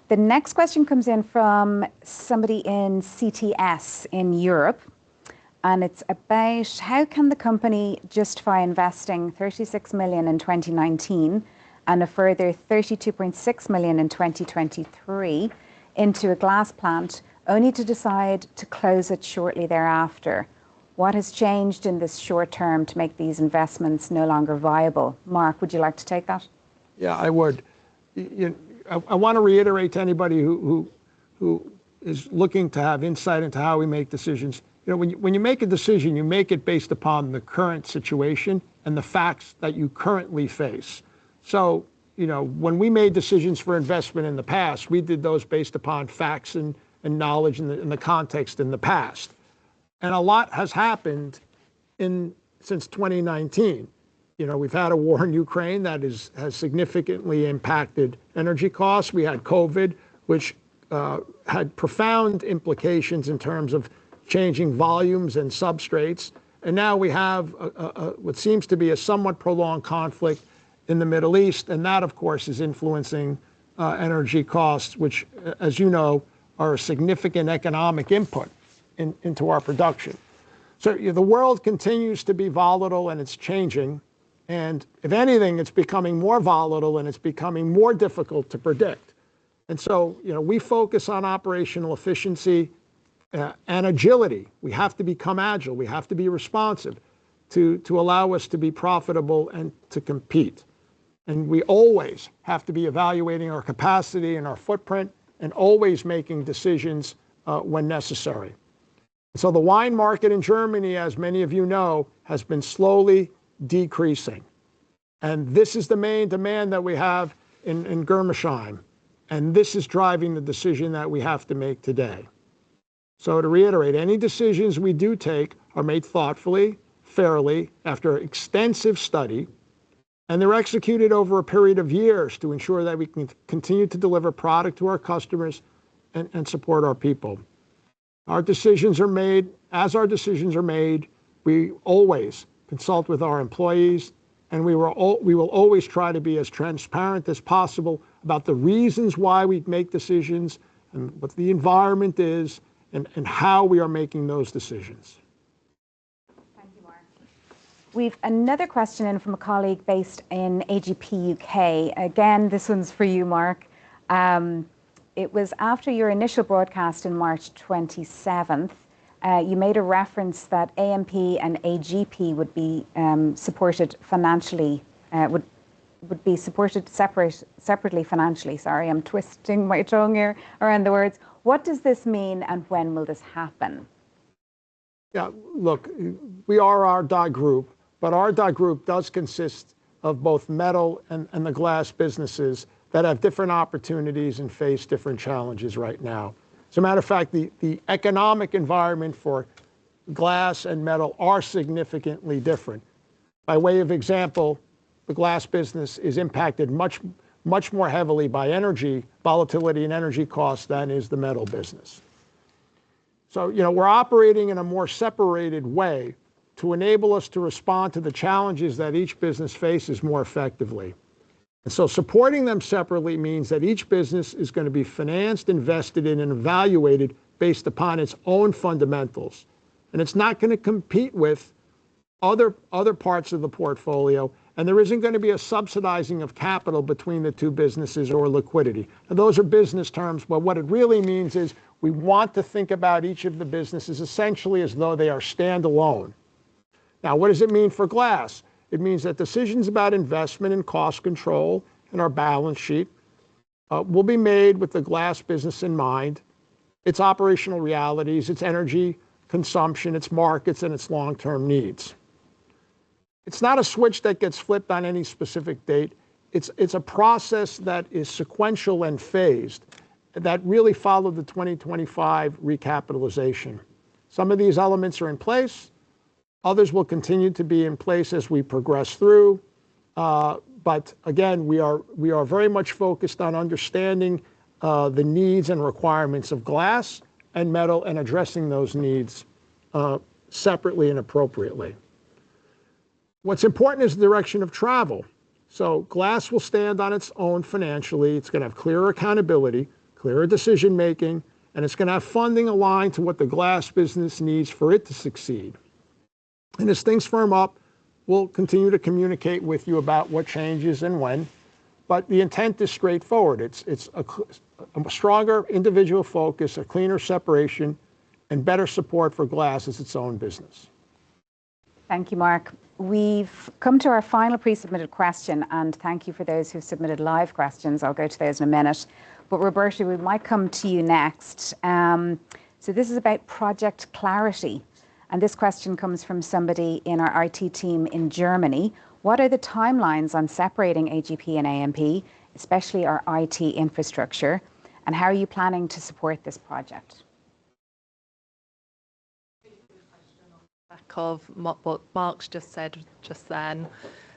[SPEAKER 1] The next question comes in from somebody in CTS in Europe, and it's about how can the company justify investing 36 million in 2019 and a further 32.6 million in 2023 into a glass plant, only to decide to close it shortly thereafter. What has changed in this short term to make these investments no longer viable? Mark, would you like to take that?
[SPEAKER 2] Yeah, I would. I want to reiterate to anybody who is looking to have insight into how we make decisions. When you make a decision, you make it based upon the current situation and the facts that you currently face. So, when we made decisions for investment in the past, we did those based upon facts and knowledge in the context in the past. And a lot has happened since 2019. We've had a war in Ukraine that has significantly impacted energy costs. We had COVID, which had profound implications in terms of changing volumes and substrates. And now we have what seems to be a somewhat prolonged conflict in the Middle East. And that, of course, is influencing energy costs, which, as you know, are a significant economic input into our production. So the world continues to be volatile and it's changing. And if anything, it's becoming more volatile and it's becoming more difficult to predict. And so, we focus on operational efficiency, and agility. We have to become agile. We have to be responsive to allow us to be profitable and to compete. And we always have to be evaluating our capacity and our footprint and always making decisions when necessary. So the wine market in Germany, as many of you know, has been slowly decreasing. And this is the main demand that we have in Germersheim. And this is driving the decision that we have to make today. So to reiterate, any decisions we do take are made thoughtfully, fairly, after extensive study, and they're executed over a period of years to ensure that we can continue to deliver product to our customers and support our people. Our decisions are made, as our decisions are made, we always consult with our employees, and we will always try to be as transparent as possible about the reasons why we make decisions and what the environment is and how we are making those decisions.
[SPEAKER 1] Thank you, Mark. We've another question in from a colleague based in AGP UK. Again, this one's for you, Mark. It was after your initial broadcast in March 27th, you made a reference that AMP and AGP would be supported financially, would be supported separately financially. Sorry, I'm twisting my tongue here around the words. What does this mean and when will this happen?
[SPEAKER 2] Yeah, look, we are our group, but our group does consist of both metal and the glass businesses that have different opportunities and face different challenges right now. As a matter of fact, the economic environment for glass and metal are significantly different. By way of example, the glass business is impacted much more heavily by energy volatility and energy costs than is the metal business. So, we're operating in a more separated way to enable us to respond to the challenges that each business faces more effectively. And so supporting them separately means that each business is going to be financed, invested in, and evaluated based upon its own fundamentals. And it's not going to compete with other parts of the portfolio, and there isn't going to be a subsidizing of capital between the two businesses or liquidity. Now, those are business terms, but what it really means is we want to think about each of the businesses essentially as though they are standalone. Now, what does it mean for glass? It means that decisions about investment and cost control and our balance sheet will be made with the glass business in mind, its operational realities, its energy consumption, its markets, and its long-term needs. It's not a switch that gets flipped on any specific date. It's a process that is sequential and phased that really followed the 2025 recapitalization. Some of these elements are in place. Others will continue to be in place as we progress through. But again, we are very much focused on understanding the needs and requirements of glass and metal and addressing those needs separately and appropriately. What's important is the direction of travel. So glass will stand on its own financially. It's going to have clearer accountability, clearer decision making, and it's going to have funding aligned to what the glass business needs for it to succeed. And as things firm up, we'll continue to communicate with you about what changes and when. But the intent is straightforward. It's a stronger individual focus, a cleaner separation, and better support for glass as its own business.
[SPEAKER 1] Thank you, Mark. We've come to our final pre-submitted question, and thank you for those who've submitted live questions. I'll go to those in a minute. But Roberta, we might come to you next. So this is about project clarity. And this question comes from somebody in our IT team in Germany. What are the timelines on separating AGP and AMP, especially our IT infrastructure? And how are you planning to support this project?
[SPEAKER 11] Back of what Mark's just said just then.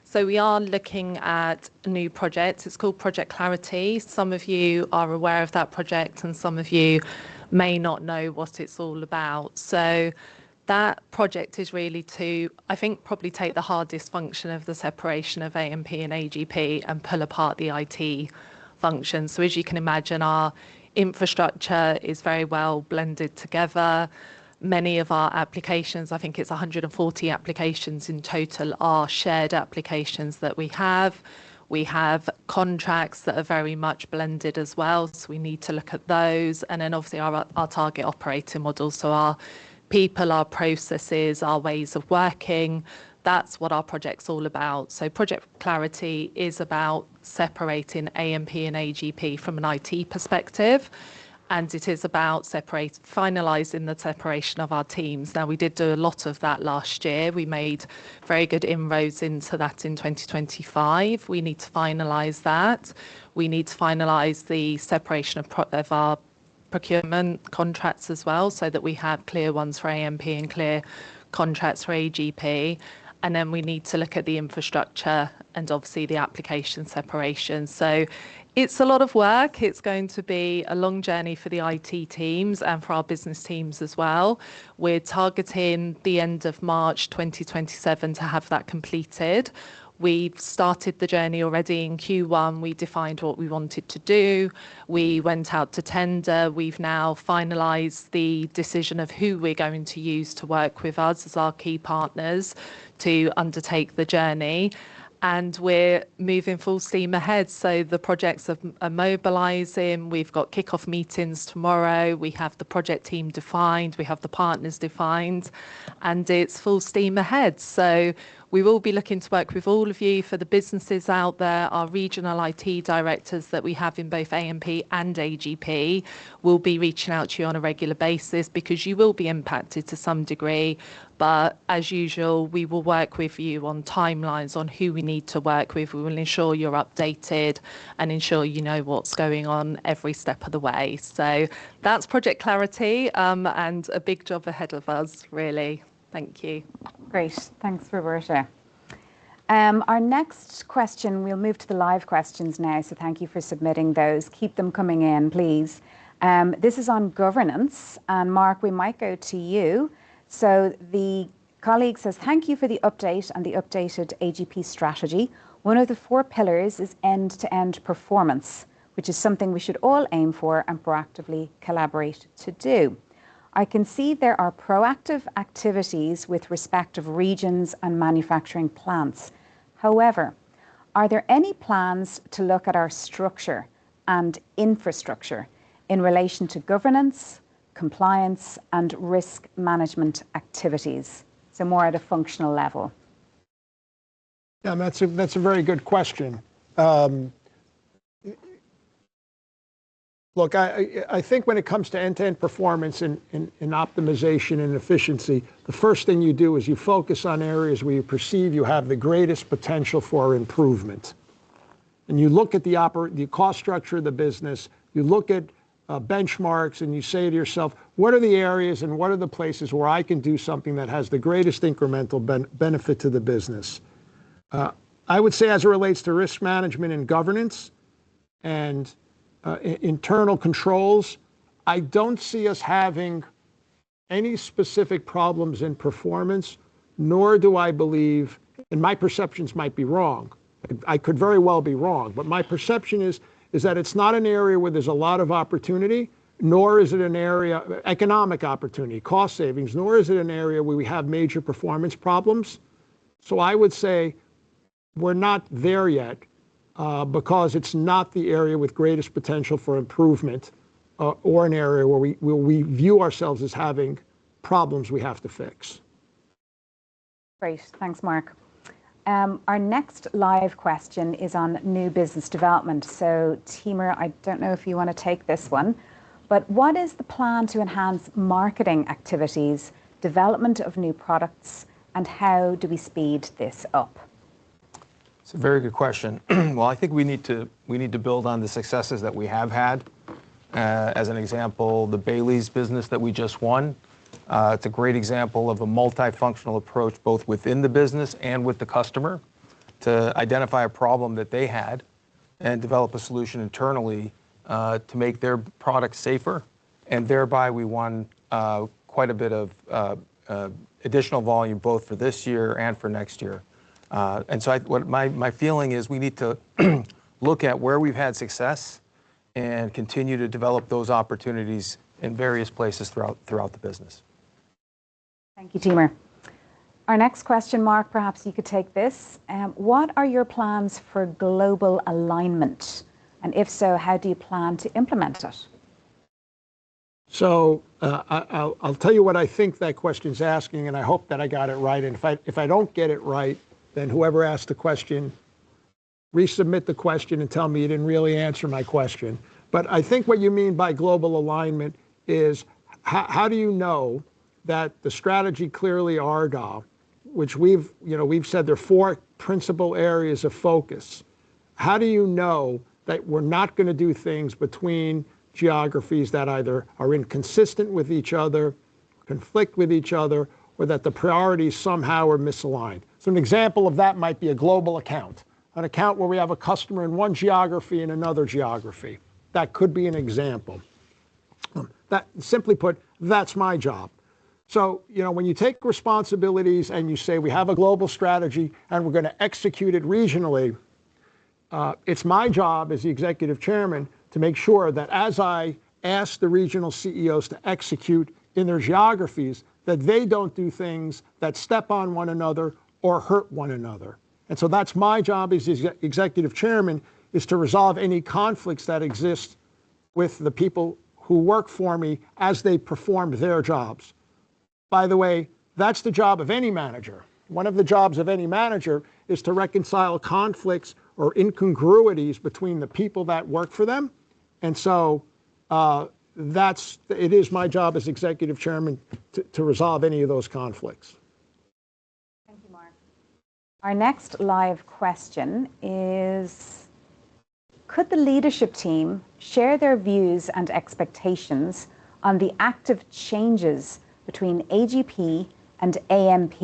[SPEAKER 11] So we are looking at a new project. It's called Project Clarity. Some of you are aware of that project and some of you may not know what it's all about. So that project is really to, I think, probably take the hardest function of the separation of AMP and AGP and pull apart the IT function. So as you can imagine, our infrastructure is very well blended together. Many of our applications, I think it's 140 applications in total, are shared applications that we have. We have contracts that are very much blended as well, so we need to look at those. And then obviously our target operating model, so our people, our processes, our ways of working. That's what our project's all about. So Project Clarity is about separating A&P and AGP from an IT perspective. And it is about finalising the separation of our teams. Now, we did do a lot of that last year. We made very good inroads into that in 2025. We need to finalise that. We need to finalise the separation of our procurement contracts as well, so that we have clear ones for A&P and clear contracts for AGP. And then we need to look at the infrastructure and obviously the application separation. So it's a lot of work. It's going to be a long journey for the IT teams and for our business teams as well. We're targeting the end of March 2027 to have that completed. We've started the journey already in Q1. We defined what we wanted to do. We went out to tender. We've now finalised the decision of who we're going to use to work with us as our key partners to undertake the journey. And we're moving full steam ahead. So the projects are mobilising. We've got kick-off meetings tomorrow. We have the project team defined. We have the partners defined. And it's full steam ahead. So we will be looking to work with all of you. For the businesses out there, our regional IT directors that we have in both A&P and AGP will be reaching out to you on a regular basis, because you will be impacted to some degree. But as usual, we will work with you on timelines on who we need to work with. We will ensure you're updated and ensure you know what's going on every step of the way. So that's Project Clarity, and a big job ahead of us, really. Thank you.
[SPEAKER 1] Great. Thanks, Roberta. Our next question, we'll move to the live questions now, so thank you for submitting those. Keep them coming in, please. This is on governance, and Mark, we might go to you. So the colleague says, thank you for the update and the updated AGP strategy. One of the 4 pillars is end-to-end performance, which is something we should all aim for and proactively collaborate to do. I can see there are proactive activities with respect of regions and manufacturing plants. However, are there any plans to look at our structure and infrastructure in relation to governance, compliance and risk management activities? So more at a functional level.
[SPEAKER 2] Yeah, that's a very good question. Look, I think when it comes to end-to-end performance and optimization and efficiency, the first thing you do is you focus on areas where you perceive you have the greatest potential for improvement. And you look at the cost structure of the business, you look at benchmarks, and you say to yourself, what are the areas and what are the places where I can do something that has the greatest incremental benefit to the business? I would say, as it relates to risk management and governance and internal controls, I don't see us having any specific problems in performance, nor do I believe, and my perceptions might be wrong, I could very well be wrong, but my perception is that it's not an area where there's a lot of opportunity, nor is it an area, economic opportunity, cost savings, nor is it an area where we have major performance problems. So I would say we're not there yet, because it's not the area with greatest potential for improvement, or an area where we view ourselves as having problems we have to fix.
[SPEAKER 1] Great, thanks, Mark. Our next live question is on new business development. So, Timur, I don't know if you want to take this one, but what is the plan to enhance marketing activities, development of new products, and how do we speed this up?
[SPEAKER 9] It's a very good question. Well, I think we need to build on the successes that we have had. As an example, the Bailey's business that we just won. It's a great example of a multifunctional approach, both within the business and with the customer, to identify a problem that they had and develop a solution internally to make their product safer. And thereby we won quite a bit of additional volume, both for this year and for next year. And so what my feeling is, we need to look at where we've had success and continue to develop those opportunities in various places throughout the business.
[SPEAKER 1] Thank you, Timur. Our next question, Mark, perhaps you could take this. What are your plans for global alignment? And if so, how do you plan to implement it?
[SPEAKER 2] So I'll tell you what I think that question's asking, and I hope that I got it right. And if I don't get it right, then whoever asked the question, resubmit the question and tell me you didn't really answer my question. But I think what you mean by global alignment is how do you know that the strategy clearly RDA, which we've said there are 4 principal areas of focus. How do you know that we're not going to do things between geographies that either are inconsistent with each other, conflict with each other, or that the priorities somehow are misaligned? So an example of that might be a global account, an account where we have a customer in one geography and another geography. That could be an example. That, simply put, that's my job. So, when you take responsibilities and you say we have a global strategy and we're going to execute it regionally, it's my job as the executive chairman to make sure that as I ask the regional CEOs to execute in their geographies, that they don't do things that step on one another or hurt one another. And so that's my job as the executive chairman, is to resolve any conflicts that exist with the people who work for me as they perform their jobs. By the way, that's the job of any manager. One of the jobs of any manager is to reconcile conflicts or incongruities between the people that work for them. And so it is my job as executive chairman to resolve any of those conflicts.
[SPEAKER 1] Thank you, Mark. Our next live question is, could the leadership team share their views and expectations on the active changes between AGP and AMP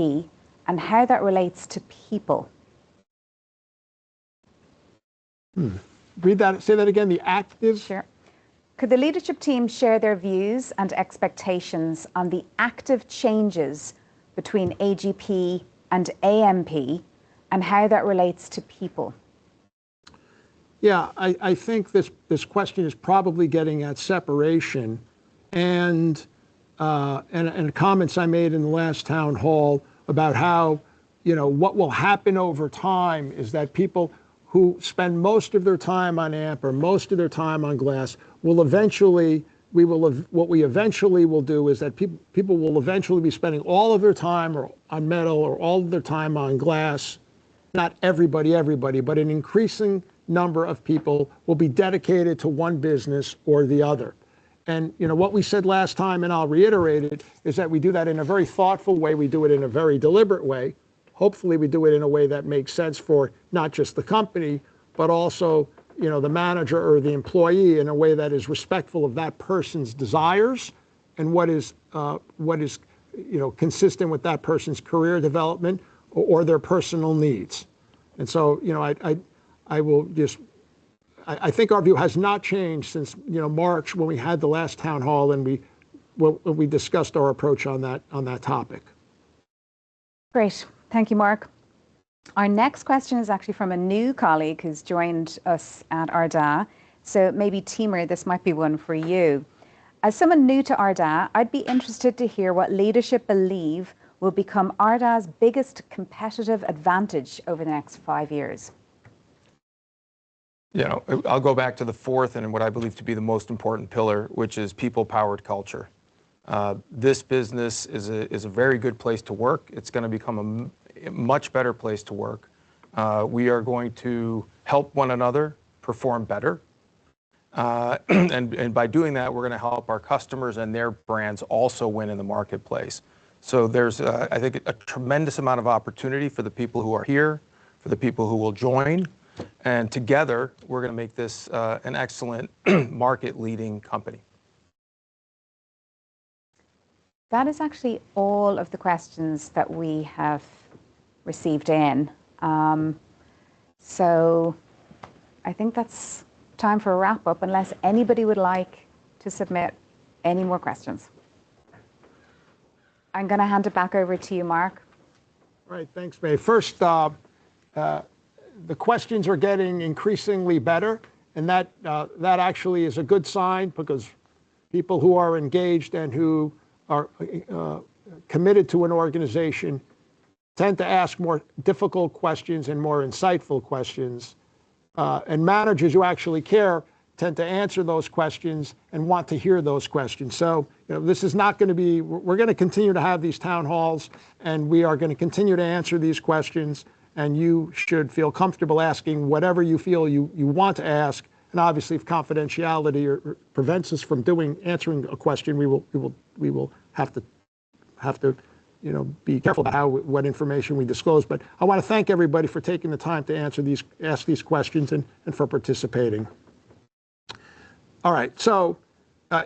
[SPEAKER 1] and how that relates to people?
[SPEAKER 2] Read that, say that again, the active?
[SPEAKER 1] Sure. Could the leadership team share their views and expectations on the active changes between AGP and AMP and how that relates to people?
[SPEAKER 2] Yeah, I think this question is probably getting at separation and comments I made in the last town hall about how, what will happen over time is that people who spend most of their time on AMP or most of their time on glass will eventually, what we eventually will do is that people will eventually be spending all of their time on metal or all of their time on glass. Not everybody, but an increasing number of people will be dedicated to one business or the other. And what we said last time, and I'll reiterate it, is that we do that in a very thoughtful way. We do it in a very deliberate way. Hopefully we do it in a way that makes sense for not just the company, but also the manager or the employee, in a way that is respectful of that person's desires and what is consistent with that person's career development or their personal needs. And so I think our view has not changed since March, when we had the last town hall and we discussed our approach on that topic.
[SPEAKER 1] Great. Thank you, Mark. Our next question is actually from a new colleague who's joined us at ARDA. So maybe, Timur, this might be one for you. As someone new to ARDA, I'd be interested to hear what leadership believe will become ARDA's biggest competitive advantage over the next 5 years.
[SPEAKER 9] I'll go back to the fourth and what I believe to be the most important pillar, which is people-powered culture. This business is a very good place to work. It's going to become a much better place to work. We are going to help one another perform better. And by doing that, we're going to help our customers and their brands also win in the marketplace. So there's, I think, a tremendous amount of opportunity for the people who are here, for the people who will join. And together, we're going to make this an excellent market-leading company.
[SPEAKER 1] That is actually all of the questions that we have received in. So I think that's time for a wrap-up, unless anybody would like to submit any more questions. I'm going to hand it back over to you, Mark.
[SPEAKER 2] All right, thanks, May. First, the questions are getting increasingly better, and that actually is a good sign, because people who are engaged and who are committed to an organization tend to ask more difficult questions and more insightful questions. And managers who actually care tend to answer those questions and want to hear those questions. So, this is not going to be, we're going to continue to have these town halls, and we are going to continue to answer these questions, and you should feel comfortable asking whatever you feel you want to ask. And obviously, if confidentiality or prevents us from answering a question, we will have to be careful about what information we disclose. But I want to thank everybody for taking the time to ask these questions and for participating. All right, so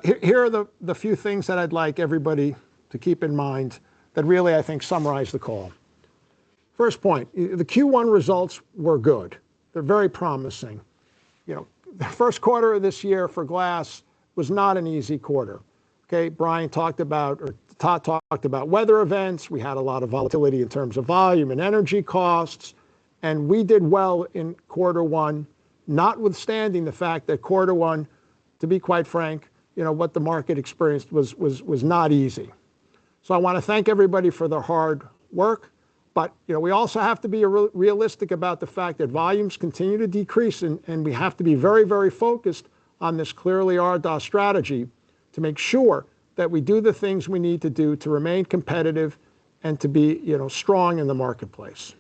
[SPEAKER 2] here are the few things that I'd like everybody to keep in mind that really, I think, summarize the call. First point, the Q1 results were good. They're very promising. The first quarter of this year for glass was not an easy quarter. Okay, Brian talked about, or Todd talked about weather events. We had a lot of volatility in terms of volume and energy costs, and we did well in quarter one, notwithstanding the fact that quarter one, to be quite frank, what the market experienced was not easy. So I want to thank everybody for their hard work, but we also have to be realistic about the fact that volumes continue to decrease, and we have to be very, very focused on this clearly RDOF strategy to make sure that we do the things we need to do to remain competitive and to be strong in the marketplace.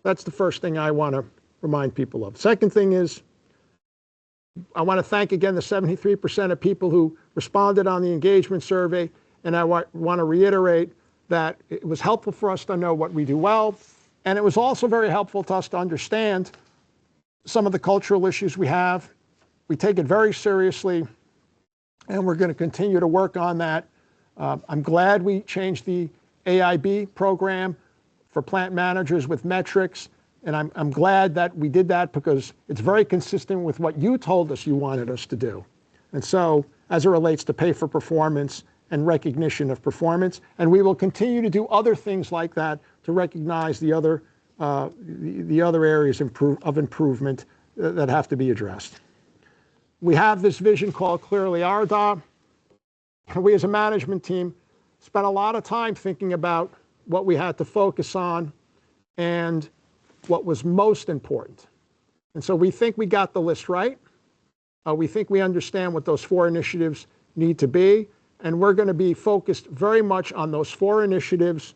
[SPEAKER 2] That's the first thing I want to remind people of. Second thing is, I want to thank again the 73% of people who responded on the engagement survey, and I want to reiterate that it was helpful for us to know what we do well, and it was also very helpful to us to understand some of the cultural issues we have. We take it very seriously, and we're going to continue to work on that. I'm glad we changed the AIB program for plant managers with metrics. And I'm glad that we did that because it's very consistent with what you told us you wanted us to do. And so, as it relates to pay for performance and recognition of performance, and we will continue to do other things like that to recognize the other areas of improvement that have to be addressed. We have this vision called Clearly RDOF. We as a management team spent a lot of time thinking about what we had to focus on and what was most important. And so we think we got the list right. We think we understand what those 4 initiatives need to be. And we're going to be focused very much on those 4 initiatives,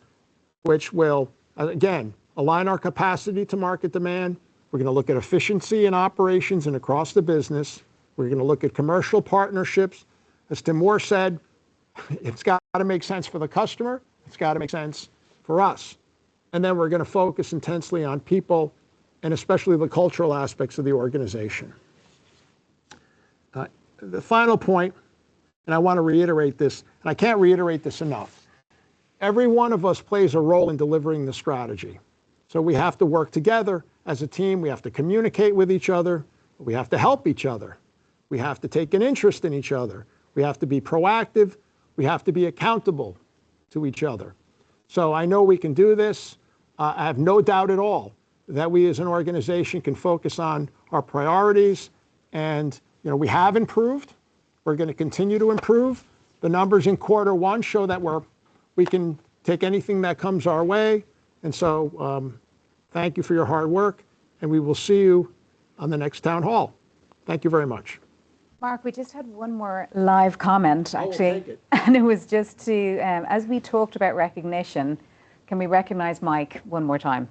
[SPEAKER 2] which will, again, align our capacity to market demand. We're going to look at efficiency in operations and across the business. We're going to look at commercial partnerships. As Tim Moore said, it's got to make sense for the customer. It's got to make sense for us. And then we're going to focus intensely on people and especially the cultural aspects of the organization. The final point, and I want to reiterate this, and I can't reiterate this enough. Every one of us plays a role in delivering the strategy. So we have to work together as a team. We have to communicate with each other. We have to help each other. We have to take an interest in each other. We have to be proactive. We have to be accountable to each other. So I know we can do this. I have no doubt at all that we as an organization can focus on our priorities. And we have improved. We're going to continue to improve. The numbers in quarter one show that we can take anything that comes our way. And so thank you for your hard work. And we will see you on the next town hall. Thank you very much.
[SPEAKER 1] Mark, we just had one more live comment, actually.
[SPEAKER 2] Take it.
[SPEAKER 1] And it was just to, as we talked about recognition, can we recognize Mike one more time?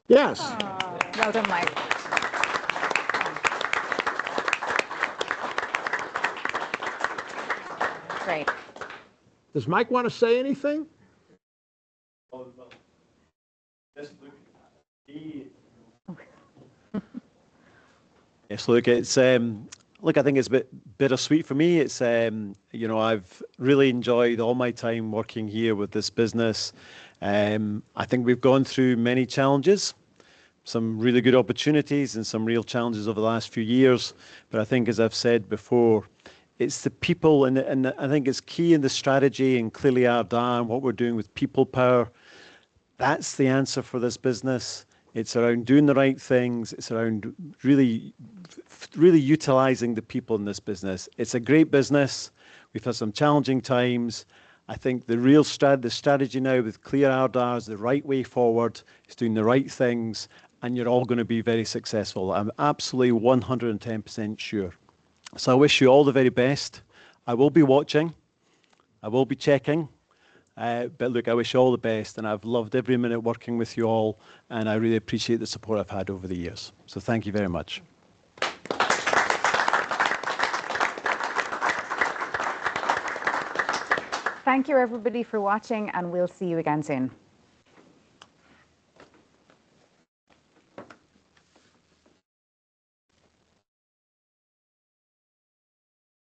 [SPEAKER 2] Yes.
[SPEAKER 1] Aww. Well done, Mike. Great.
[SPEAKER 2] Does Mike want to say anything?
[SPEAKER 12] Yes, look, it's look, I think it's a bit bittersweet for me. It's I've really enjoyed all my time working here with this business. I think we've gone through many challenges, some really good opportunities and some real challenges over the last few years. But I think, as I've said before, it's the people, and I think it's key in the strategy and clearly RDOF and what we're doing with people power. That's the answer for this business. It's around doing the right things. It's around really utilizing the people in this business. It's a great business. We've had some challenging times. I think the strategy now with clear RDAR is the right way forward. It's doing the right things, and you're all going to be very successful. I'm absolutely 110% sure. So I wish you all the very best. I will be watching. I will be checking. But look, I wish you all the best, and I've loved every minute working with you all, and I really appreciate the support I've had over the years. So thank you very much.
[SPEAKER 1] Thank you, everybody, for watching, and we'll see you again soon.